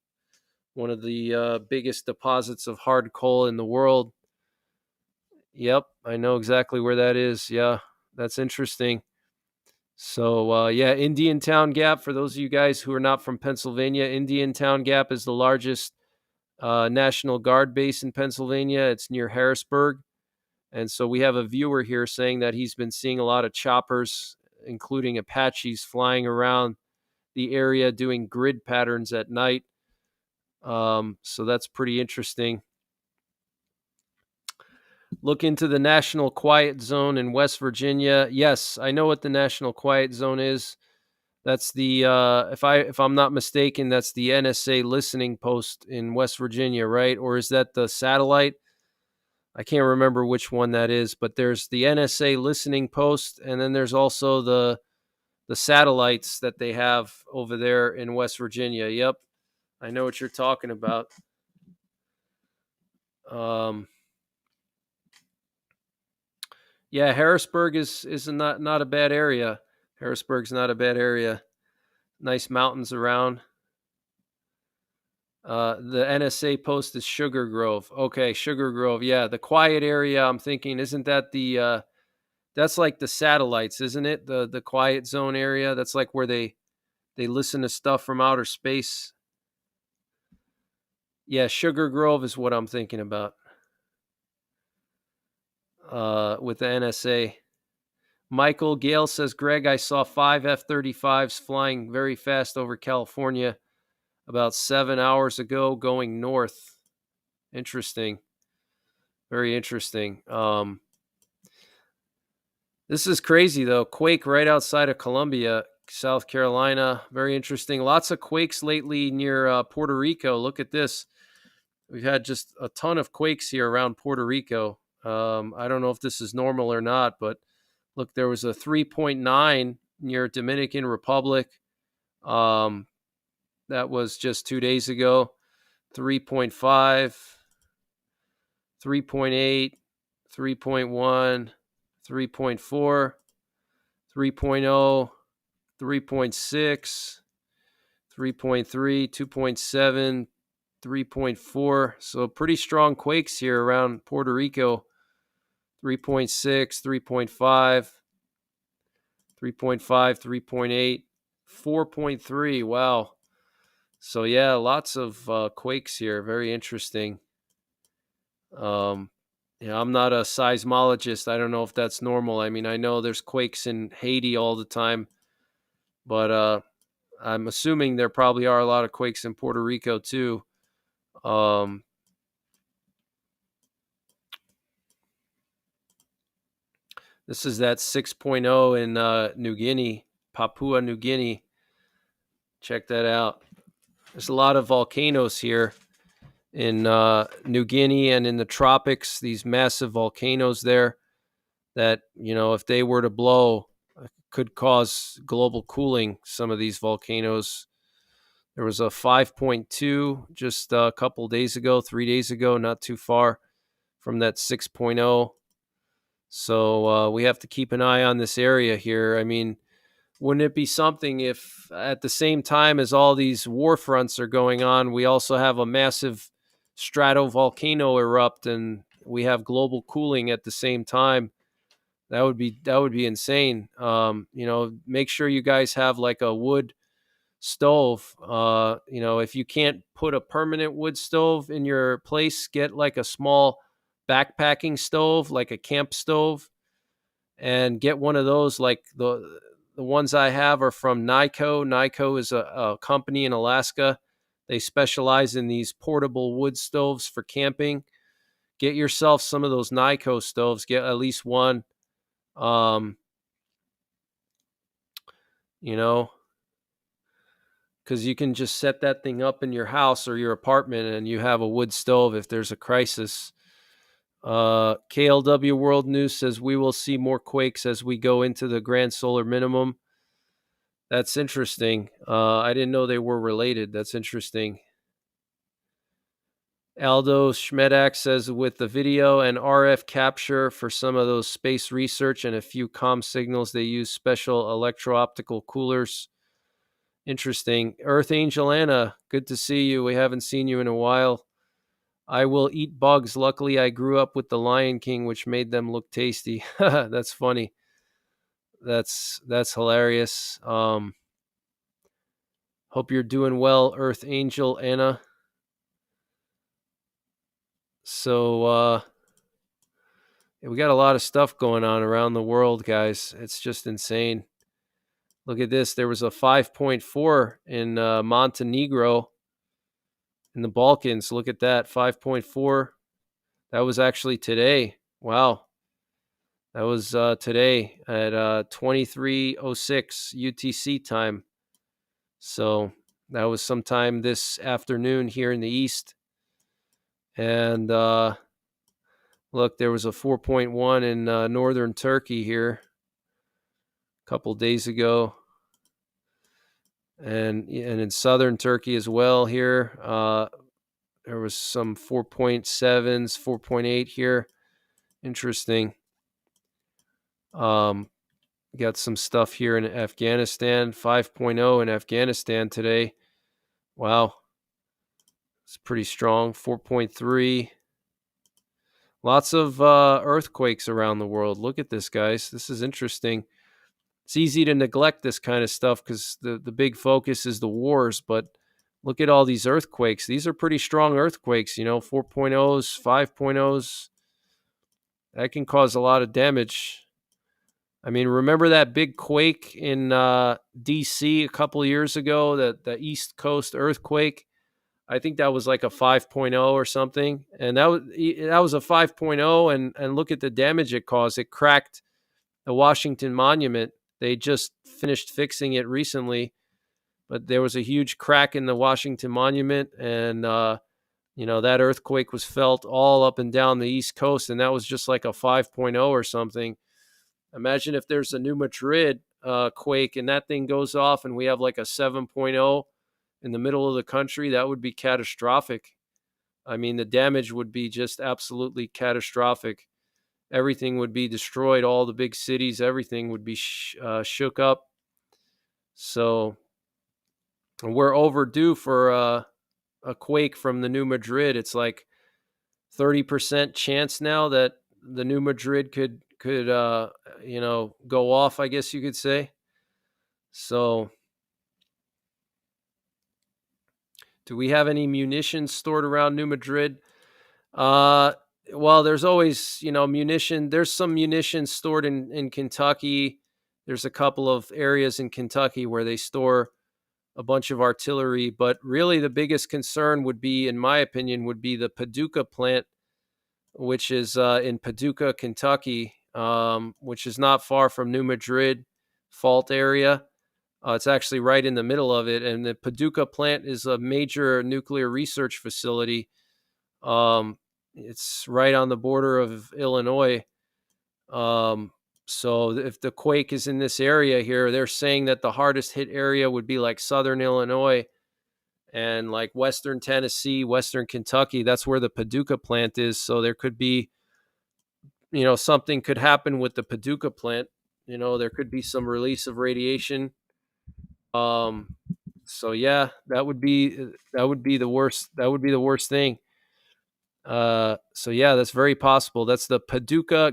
One of the biggest deposits of hard coal in the world. Yep, I know exactly where that is. Yeah, that's interesting. So, Indiantown Gap, for those of you guys who are not from Pennsylvania, Indiantown Gap is the largest National Guard base in Pennsylvania. It's near Harrisburg. And so we have a viewer here saying that he's been seeing a lot of choppers, including Apaches, flying around the area doing grid patterns at night. So that's pretty interesting. Look into the National Quiet Zone in West Virginia. Yes, I know what the National Quiet Zone is. That's the if I'm not mistaken, that's the NSA listening post in West Virginia, right? Or is that the satellite? I can't remember which one that is, but there's the NSA listening post, and then there's also the satellites that they have over there in West Virginia. Yep, I know what you're talking about. Yeah, Harrisburg is not a bad area. Harrisburg's not a bad area. Nice mountains around. The NSA post is Sugar Grove. Okay, Sugar Grove. Yeah, the quiet area. I'm thinking, isn't that the that's like the satellites, isn't it? The quiet zone area. That's like where they listen to stuff from outer space. Yeah, Sugar Grove is what I'm thinking about. With the NSA. Michael Gale says, Greg, I saw 5 F-35s flying very fast over California about 7 hours ago going north. Interesting. Very interesting. This is crazy, though. Quake right outside of Columbia, South Carolina. Very interesting. Lots of quakes lately near Puerto Rico. Look at this. We've had just a ton of quakes here around Puerto Rico. I don't know if this is normal or not, but look, there was a 3.9 near Dominican Republic. That was just 2 days ago. 3.5, 3.8, 3.1, 3.4, 3.0, 3.6, 3.3, 2.7, 3.4. So pretty strong quakes here around Puerto Rico. 3.6, 3.5, 3.5, 3.8, 4.3. Wow. So yeah, lots of quakes here. Very interesting. I'm not a seismologist. I don't know if that's normal. I mean, I know there's quakes in Haiti all the time, but I'm assuming there probably are a lot of quakes in Puerto Rico too. This is that 6.0 in New Guinea, Papua New Guinea. Check that out. There's a lot of volcanoes here in New Guinea and in the tropics, these massive volcanoes there that, if they were to blow, could cause global cooling. Some of these volcanoes. There was a 5.2 just a couple days ago, 3 days ago, not too far from that 6.0. So we have to keep an eye on this area here. I mean, wouldn't it be something if at the same time as all these war fronts are going on, we also have a massive stratovolcano erupt and we have global cooling at the same time? That would be insane. Make sure you guys have like a wood stove. If you can't put a permanent wood stove in your place, get like a small backpacking stove, like a camp stove, and get one of those. Like the ones I have are from Nyco. Nyco is a company in Alaska. They specialize in these portable wood stoves for camping. Get yourself some of those Nyco stoves. Get at least one. Because you can just set that thing up in your house or your apartment and you have a wood stove if there's a crisis. KLW World News says we will see more quakes as we go into the grand solar minimum. That's interesting. I didn't know they were related. That's interesting. Aldo Schmedak says with the video and RF capture for some of those space research and a few comm signals, they use special electro-optical coolers. Interesting. Earth Angel Anna, good to see you. We haven't seen you in a while. I will eat bugs. Luckily, I grew up with the Lion King, which made them look tasty. That's funny. That's hilarious. Hope you're doing well, Earth Angel Anna. So we got a lot of stuff going on around the world, guys. It's just insane. Look at this. There was a 5.4 in Montenegro in the Balkans. Look at that, 5.4. That was actually today. Wow. That was today at 23:06 UTC time. So that was sometime this afternoon here in the East. And look, there was a 4.1 in northern Turkey here a couple days ago. And in southern Turkey as well here. There was some 4.7s, 4.8 here. Interesting. Got some stuff here in Afghanistan, 5.0 in Afghanistan today. Wow. It's pretty strong, 4.3. Lots of earthquakes around the world. Look at this, guys. This is interesting. It's easy to neglect this kind of stuff because the big focus is the wars, but look at all these earthquakes. These are pretty strong earthquakes, 4.0s, 5.0s. That can cause a lot of damage. I mean, remember that big quake in D.C. a couple of years ago, the East Coast earthquake? I think that was like a 5.0 or something. And that was a 5.0, and look at the damage it caused. It cracked the Washington Monument. They just finished fixing it recently, but there was a huge crack in the Washington Monument, and that earthquake was felt all up and down the East Coast, and that was just like a 5.0 or something. Imagine if there's a New Madrid quake and that thing goes off and we have like a 7.0. in the middle of the country, that would be catastrophic. I mean, the damage would be just absolutely catastrophic. Everything would be destroyed. All the big cities, everything would be shook up. So we're overdue for a quake from the New Madrid. It's like 30% chance now that the New Madrid could go off, I guess you could say. So do we have any munitions stored around New Madrid? Well, there's always, munition. There's some munitions stored in Kentucky. There's a couple of areas in Kentucky where they store a bunch of artillery, but really the biggest concern would be, in my opinion, would be the Paducah plant, which is in Paducah, Kentucky, which is not far from New Madrid fault area. It's actually right in the middle of it, and the Paducah plant is a major nuclear research facility. It's right on the border of Illinois. So if the quake is in this area here, they're saying that the hardest hit area would be like southern Illinois and like western Tennessee, western Kentucky. That's where the Paducah plant is. So there could be, something could happen with the Paducah plant. There could be some release of radiation. So yeah, that would be the worst. That would be the worst thing. So yeah, that's very possible. That's the Paducah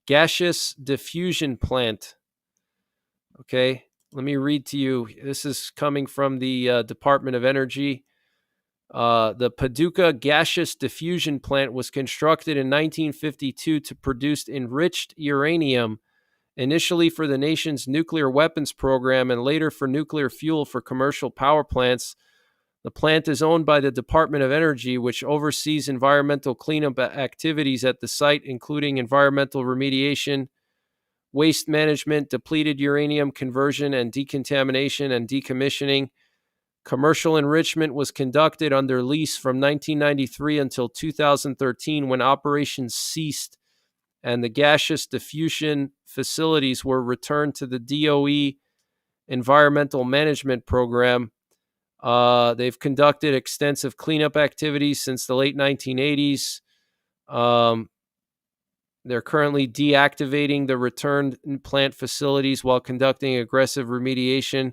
gaseous diffusion plant. Okay, let me read to you. This is coming from the Department of Energy. The Paducah gaseous diffusion plant was constructed in 1952 to produce enriched uranium, initially for the nation's nuclear weapons program and later for nuclear fuel for commercial power plants. The plant is owned by the Department of Energy, which oversees environmental cleanup activities at the site, including environmental remediation, waste management, depleted uranium conversion and decontamination, and decommissioning. Commercial enrichment was conducted under lease from 1993 until 2013, when operations ceased and the gaseous diffusion facilities were returned to the DOE Environmental Management Program. They've conducted extensive cleanup activities since the late 1980s. They're currently deactivating the returned plant facilities while conducting aggressive remediation.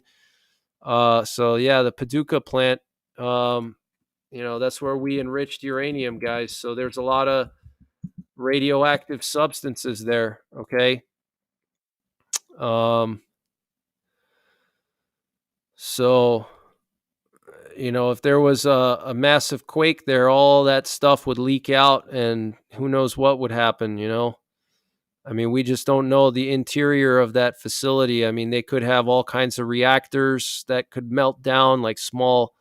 So yeah, the Paducah plant, that's where we enriched uranium, guys. So there's a lot of radioactive substances there. Okay. So, if there was a massive quake there, all that stuff would leak out and who knows what would happen, I mean, we just don't know the interior of that facility. I mean, they could have all kinds of reactors that could melt down, like small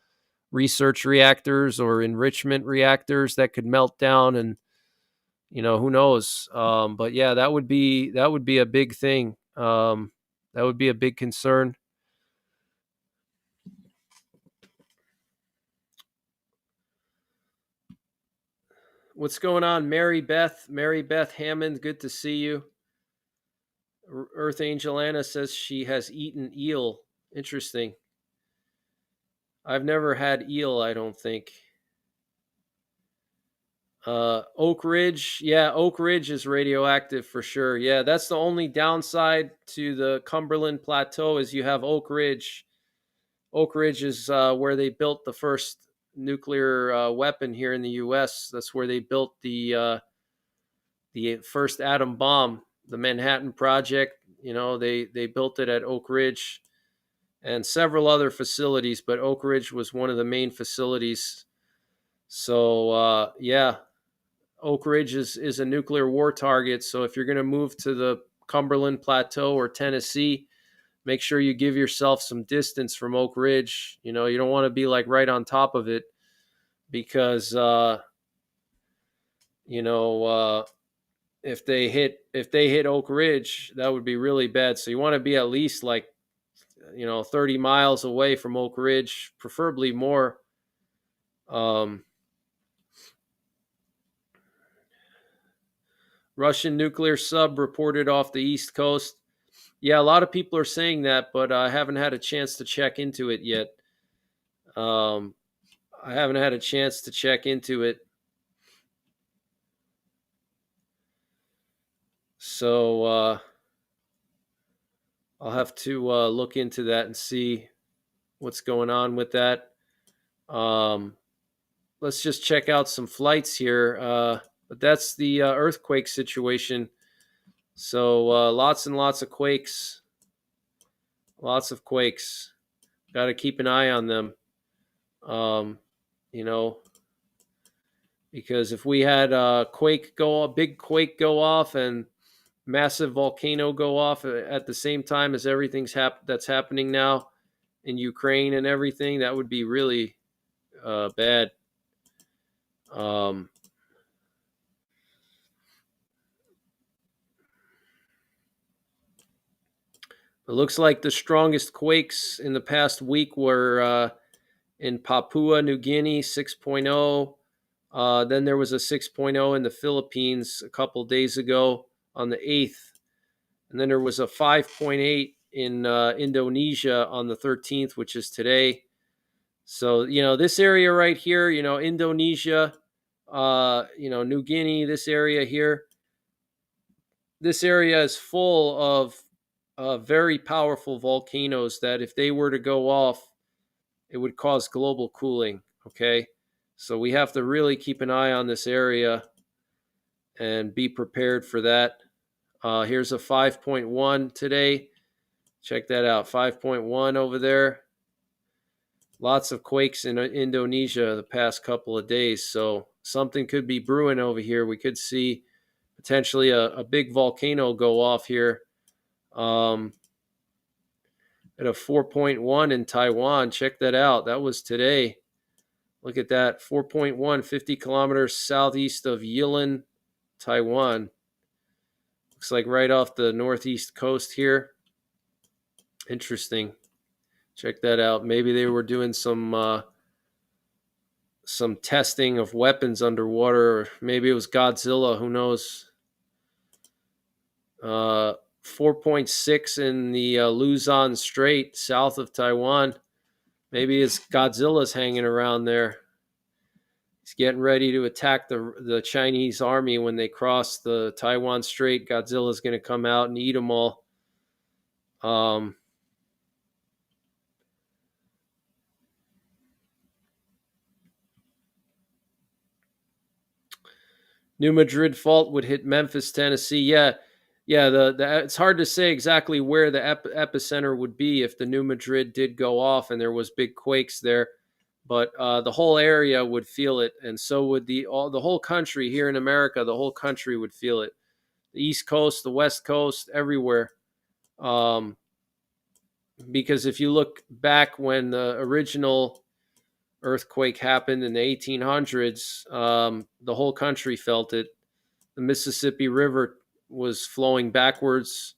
research reactors or enrichment reactors that could melt down, and who knows. But yeah, that would be a big thing. That would be a big concern. What's going on, Mary Beth Hammond? Good to see you. Earth Angel Anna says she has eaten eel. Interesting. I've never had eel, I don't think. Oak Ridge. Yeah, Oak Ridge is radioactive for sure. Yeah, that's the only downside to the Cumberland Plateau is you have Oak Ridge. Oak Ridge is where they built the first nuclear weapon here in the U.S. That's where they built the first atom bomb, the Manhattan Project. They built it at Oak Ridge and several other facilities, but Oak Ridge was one of the main facilities. So yeah, Oak Ridge is a nuclear war target. So if you're going to move to the Cumberland Plateau or Tennessee, make sure you give yourself some distance from Oak Ridge. You don't want to be like right on top of it because, if they hit Oak Ridge, that would be really bad. So you want to be at least like, 30 miles away from Oak Ridge, preferably more. Russian nuclear sub reported off the East Coast. Yeah, a lot of people are saying that, but I haven't had a chance to check into it yet. Um, I haven't had a chance to check into it. So I'll have to look into that and see what's going on with that. Um, let's just check out some flights here. But that's the earthquake situation. So lots and lots of quakes. Lots of quakes. Got to keep an eye on them. Um, you know, because if we had a big quake go off, and massive volcano go off at the same time as everything's that's happening now in Ukraine and everything, that would be really bad. Um, it looks like the strongest quakes in the past week were in Papua New Guinea, 6.0. Then there was a 6.0 in the Philippines a couple days ago on the 8th. And then there was a 5.8 in Indonesia on the 13th, which is today. So, this area right here, Indonesia, New Guinea, this area here, this area is full of very powerful volcanoes that if they were to go off, it would cause global cooling. Okay. So we have to really keep an eye on this area and be prepared for that. Here's a 5.1 today. Check that out. 5.1 over there. Lots of quakes in Indonesia the past couple of days. So something could be brewing over here. We could see potentially a big volcano go off here at a 4.1 in Taiwan. Check that out. That was today. Look at that. 4.1, 50 kilometers southeast of Yilin, Taiwan. Looks like right off the northeast coast here. Interesting. Check that out. Maybe they were doing some testing of weapons underwater, or maybe it was Godzilla. Who knows? 4.6 in the Luzon Strait, south of Taiwan. Maybe it's Godzilla's hanging around there. He's getting ready to attack the Chinese army when they cross the Taiwan Strait. Godzilla's going to come out and eat them all. New Madrid fault would hit Memphis, Tennessee. Yeah. It's hard to say exactly where the epicenter would be if the New Madrid did go off and there was big quakes there, but the whole area would feel it, and so would the whole country here in America. The whole country would feel it. The East Coast, the West Coast, everywhere. Because if you look back when the original earthquake happened in the 1800s, the whole country felt it. The Mississippi River was flowing backwards,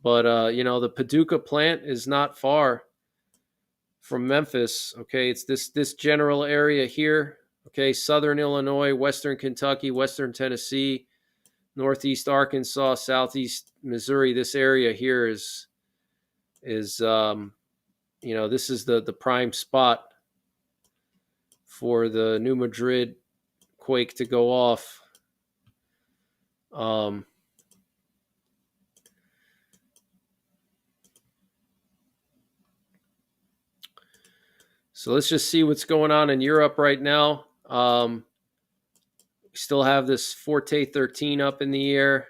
but the Paducah plant is not far from Memphis. Okay, it's this general area here. Okay, southern Illinois, western Kentucky, western Tennessee, northeast Arkansas, southeast Missouri. This area here is this is the prime spot for the New Madrid quake to go off. So let's just see what's going on in Europe right now. We still have this Forte 13 up in the air,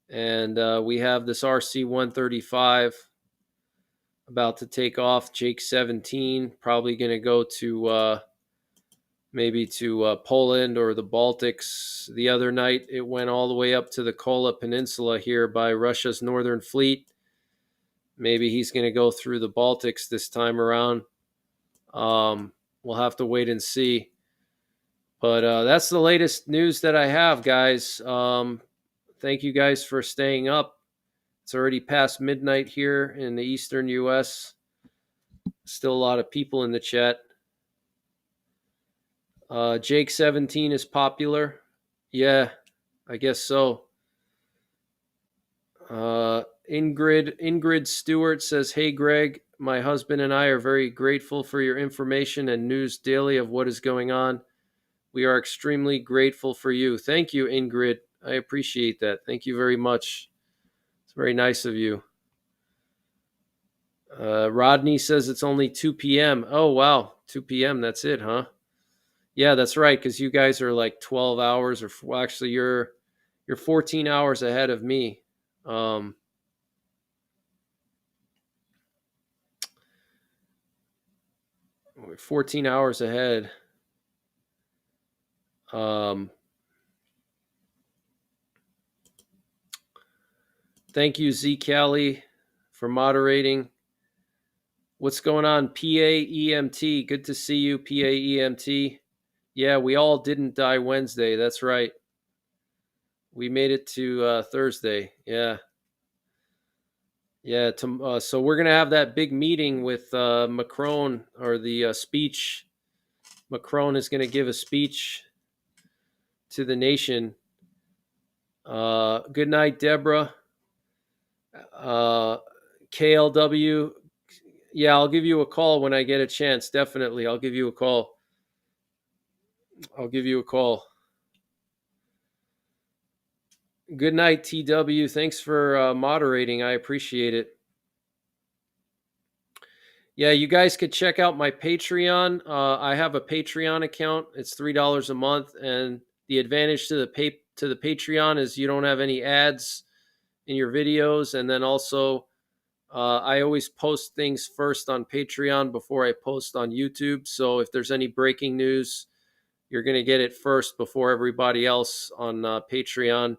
and we have this RC 135 about to take off. Jake 17 probably going to go to maybe to Poland or the Baltics. The other night it went all the way up to the Kola Peninsula here by Russia's Northern Fleet. Maybe he's going to go through the Baltics this time around. We'll have to wait and see. But that's the latest news that I have, guys. Thank you guys for staying up. It's already past midnight here in the eastern U.S. Still a lot of people in the chat. Jake 17 is popular. Yeah, I guess so. Ingrid Stewart says, "Hey Greg, my husband and I are very grateful for your information and news daily of what is going on. We are extremely grateful for you." Thank you, Ingrid. I appreciate that. Thank you very much. It's very nice of you. Rodney says it's only 2 p.m. Oh, wow. 2 p.m. That's it, huh? Yeah, that's right. Because you guys are like 12 hours or well, actually you're 14 hours ahead of me. 14 hours ahead. Thank you, Z Kelly, for moderating. What's going on, PAEMT? Good to see you, PAEMT. Yeah, we all didn't die Wednesday. That's right. We made it to Thursday. Yeah. Yeah. So we're going to have that big meeting with Macron, or the speech. Macron is going to give a speech to the nation. Good night, Deborah. KLW. Yeah, I'll give you a call when I get a chance. Definitely. I'll give you a call. Good night, TW. Thanks for moderating. I appreciate it. Yeah, you guys could check out my Patreon. I have a Patreon account. It's $3 a month, and the advantage to the Patreon is you don't have any ads in your videos, and then also I always post things first on Patreon before I post on YouTube. So if there's any breaking news, you're going to get it first before everybody else on Patreon.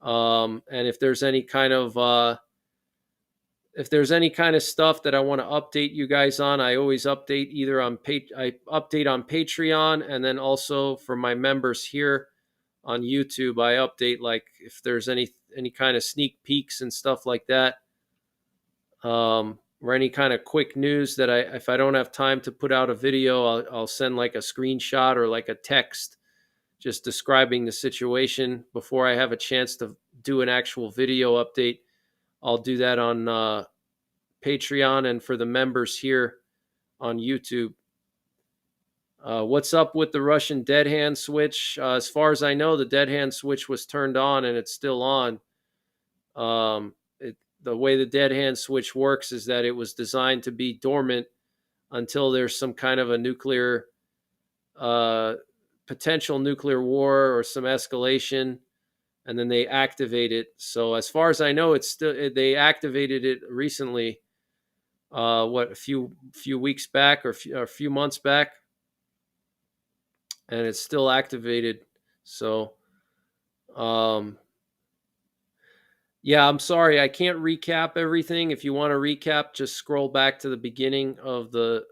And if there's any kind of stuff that I want to update you guys on, I always update either on I update on Patreon, and then also for my members here on YouTube, I update like if there's any kind of sneak peeks and stuff like that, or any kind of quick news that if I don't have time to put out a video, I'll send like a screenshot or like a text just describing the situation before I have a chance to do an actual video update. I'll do that on Patreon, and for the members here on YouTube. What's up with the Russian dead hand switch? As far as I know, the dead hand switch was turned on and it's still on. The way the dead hand switch works is that it was designed to be dormant until there's some kind of a nuclear potential nuclear war or some escalation, and then they activate it. So as far as I know, it's still, they activated it recently. A few weeks back, or a few months back, and it's still activated. So yeah, I'm sorry, I can't recap everything. If you want to recap, just scroll back to the beginning of the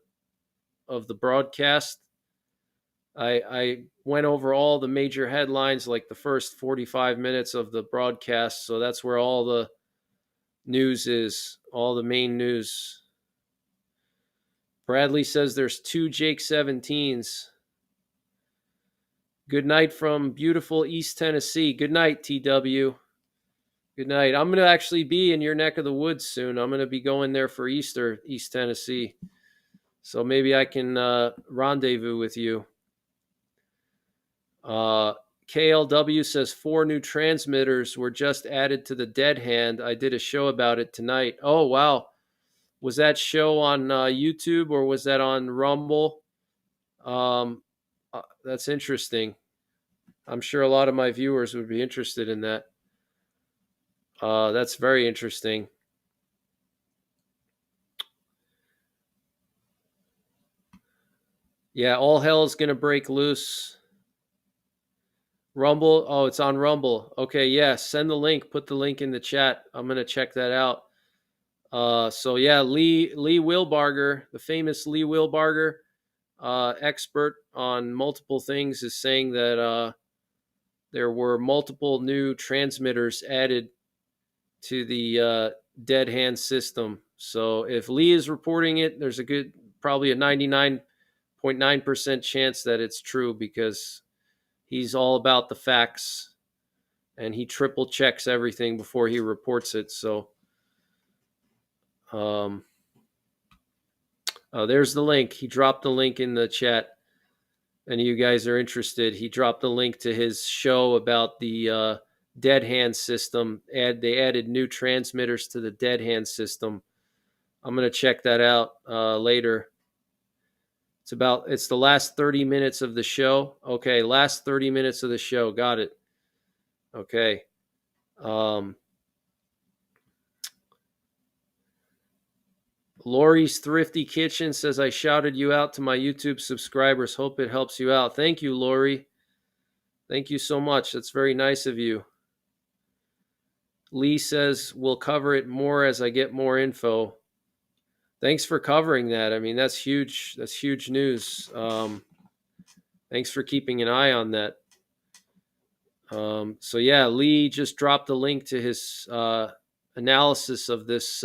broadcast. I went over all the major headlines, like the first 45 minutes of the broadcast. So that's where all the news is, all the main news. Bradley says there's 2 Jake 17s. Good night from beautiful East Tennessee. Good night, TW. Good night. I'm going to actually be in your neck of the woods soon. I'm going to be going there for Easter, East Tennessee. So maybe I can rendezvous with you. KLW says 4 new transmitters were just added to the dead hand. I did a show about it tonight. Oh, wow. Was that show on YouTube, or was that on Rumble? That's interesting. I'm sure a lot of my viewers would be interested in that. That's very interesting. Yeah, all hell is going to break loose. Rumble. Oh, it's on Rumble. Okay, yeah. Send the link. Put the link in the chat. I'm going to check that out. So yeah, Lee Wilbarger, the famous Lee Wilbarger, expert on multiple things, is saying that there were multiple new transmitters added to the dead hand system. So if Lee is reporting it, there's probably a 99.9% chance that it's true, because he's all about the facts and he triple checks everything before he reports it. So There's the link. He dropped the link in the chat. And you guys are interested. He dropped the link to his show about the dead hand system. They added new transmitters to the dead hand system. I'm going to check that out later. It's the last 30 minutes of the show. Okay, last 30 minutes of the show. Got it. Okay. Lori's Thrifty Kitchen says, I shouted you out to my YouTube subscribers. Hope it helps you out. Thank you, Lori. Thank you so much. That's very nice of you. Lee says, we'll cover it more as I get more info. Thanks for covering that. I mean, that's huge. That's huge news. Thanks for keeping an eye on that. So yeah, Lee just dropped the link to his analysis of this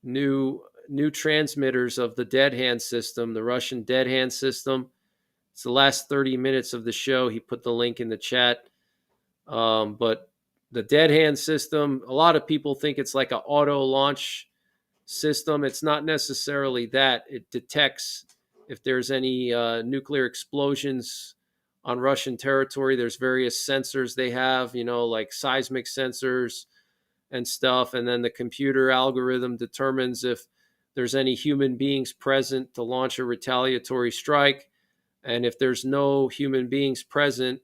new transmitters of the dead hand system, the Russian dead hand system. It's the last 30 minutes of the show. He put the link in the chat. But the dead hand system, a lot of people think it's like an auto launch system. It's not necessarily that. It detects if there's any nuclear explosions on Russian territory. There's various sensors they have, like seismic sensors and stuff. And then the computer algorithm determines if there's any human beings present to launch a retaliatory strike. And if there's no human beings present,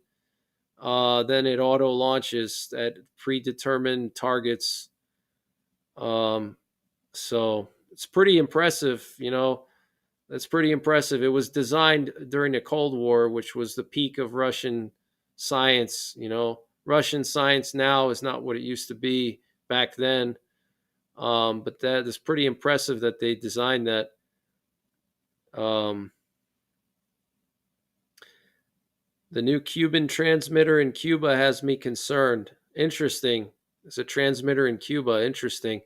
then it auto launches at predetermined targets. So it's pretty impressive, That's pretty impressive. It was designed during the Cold War, which was the peak of Russian science. Russian science now is not what it used to be back then. But that is pretty impressive that they designed that. The new Cuban transmitter in Cuba has me concerned. Interesting. It's a transmitter in Cuba. Interesting.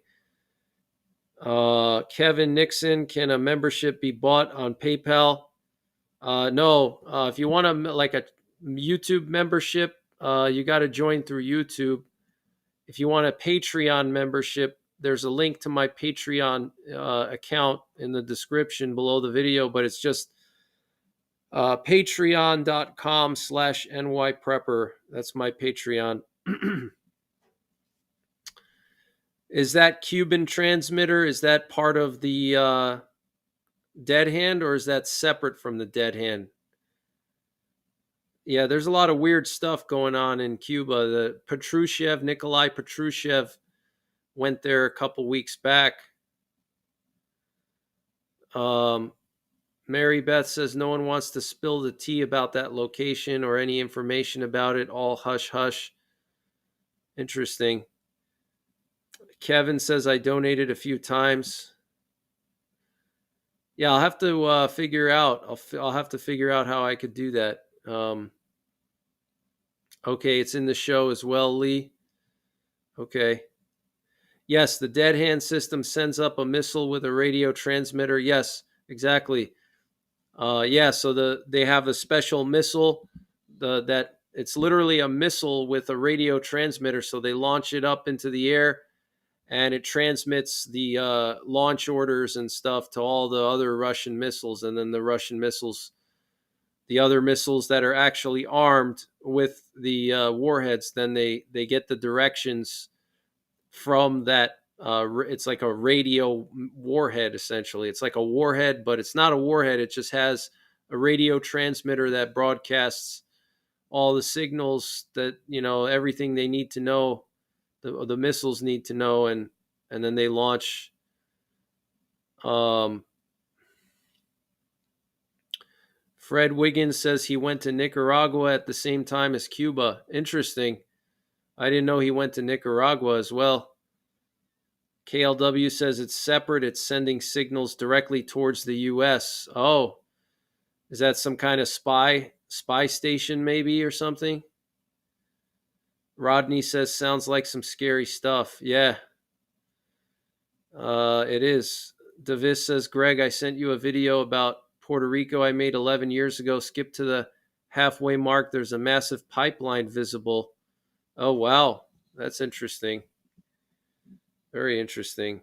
Kevin Nixon, can a membership be bought on PayPal? No. If you want a YouTube membership, you got to join through YouTube. If you want a Patreon membership, there's a link to my Patreon account in the description below the video, but it's just patreon.com/NYPrepper. That's my Patreon. Is that Cuban transmitter, is that part of the dead hand, or is that separate from the dead hand? Yeah, there's a lot of weird stuff going on in Cuba. Nikolai Patrushev went there a couple weeks back. Mary Beth says no one wants to spill the tea about that location or any information about it. All hush hush. Interesting. Kevin says I donated a few times. Yeah, I'll have to figure out. I'll have to figure out how I could do that. Okay, it's in the show as well, Lee. Okay. Yes, the dead hand system sends up a missile with a radio transmitter. Yes, exactly. So they have a special missile that it's literally a missile with a radio transmitter. So they launch it up into the air, and it transmits the launch orders and stuff to all the other Russian missiles. And then the Russian missiles, the other missiles that are actually armed with the warheads, then they get the directions from that. It's like a radio warhead, essentially. It's like a warhead, but it's not a warhead. It just has a radio transmitter that broadcasts all the signals that, everything they need to know, the missiles need to know, and then they launch. Fred Wiggins says he went to Nicaragua at the same time as Cuba. Interesting. I didn't know he went to Nicaragua as well. KLW says it's separate. It's sending signals directly towards the U.S. Oh, is that some kind of spy station maybe or something? Rodney says sounds like some scary stuff. Yeah, it is. Davis says, Greg, I sent you a video about Puerto Rico I made 11 years ago. Skip to the halfway mark. There's a massive pipeline visible. Oh, wow. That's interesting. Very interesting.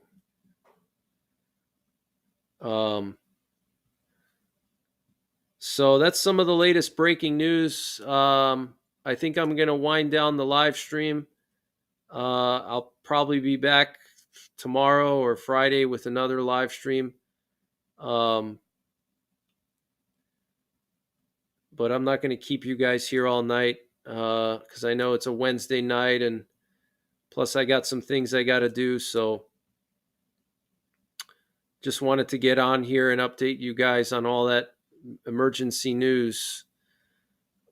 So that's some of the latest breaking news. I think I'm going to wind down the live stream. I'll probably be back tomorrow or Friday with another live stream. But I'm not going to keep you guys here all night because I know it's a Wednesday night, and plus I got some things I got to do. So just wanted to get on here and update you guys on all that emergency news.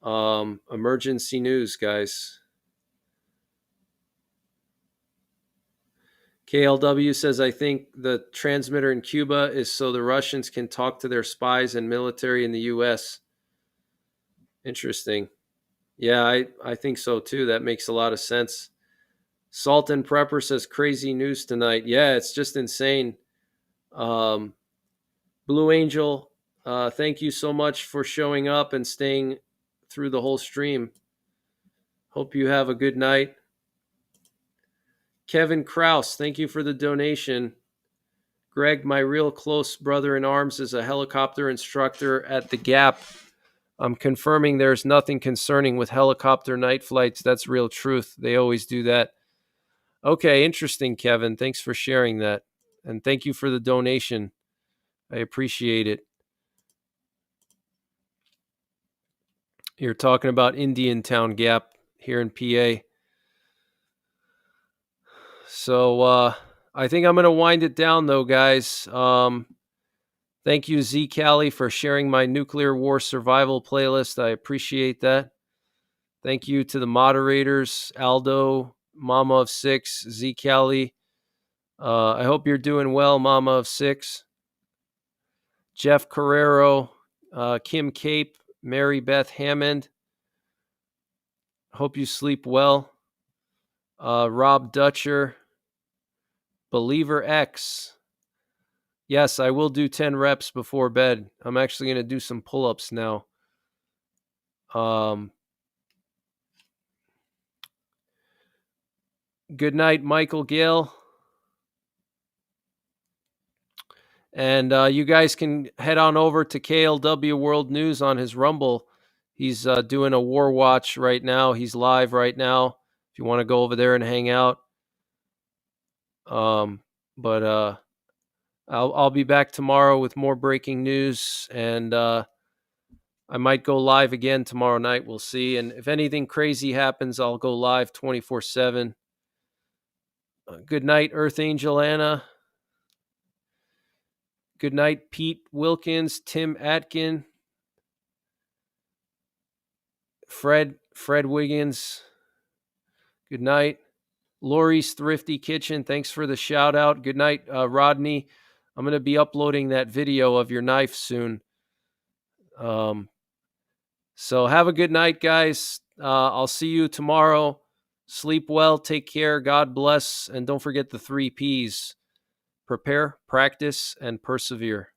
Emergency news, guys. KLW says, I think the transmitter in Cuba is so the Russians can talk to their spies and military in the U.S. Interesting. Yeah, I think so too. That makes a lot of sense. Salt and Prepper says, crazy news tonight. Yeah, it's just insane. Blue Angel, thank you so much for showing up and staying through the whole stream. Hope you have a good night. Kevin Kraus, thank you for the donation. Greg, my real close brother in arms, is a helicopter instructor at the Gap. I'm confirming there's nothing concerning with helicopter night flights. That's real truth. They always do that. Okay, interesting, Kevin. Thanks for sharing that. And thank you for the donation. I appreciate it. You're talking about Indian Town Gap here in PA. So I think I'm going to wind it down, though, guys. Thank you, Z Cali, for sharing my nuclear war survival playlist. I appreciate that. Thank you to the moderators, Aldo, Mama of Six, Z Cali. I hope you're doing well, Mama of Six. Jeff Carrero, Kim Cape, Mary Beth Hammond. Hope you sleep well. Rob Dutcher, Believer X. Yes, I will do 10 reps before bed. I'm actually going to do some pull-ups now. Good night, Michael Gale. And you guys can head on over to KLW World News on his Rumble. He's doing a war watch right now. He's live right now. If you want to go over there and hang out. But I'll be back tomorrow with more breaking news, and I might go live again tomorrow night. We'll see. And if anything crazy happens, I'll go live 24/7. Good night, Earth Angel Anna. Good night, Pete Wilkins, Tim Atkin, Fred Wiggins. Good night. Lori's Thrifty Kitchen, thanks for the shout out. Good night, Rodney. I'm going to be uploading that video of your knife soon. So have a good night, guys. I'll see you tomorrow. Sleep well, take care, God bless, and don't forget the 3 Ps. Prepare, practice, and persevere.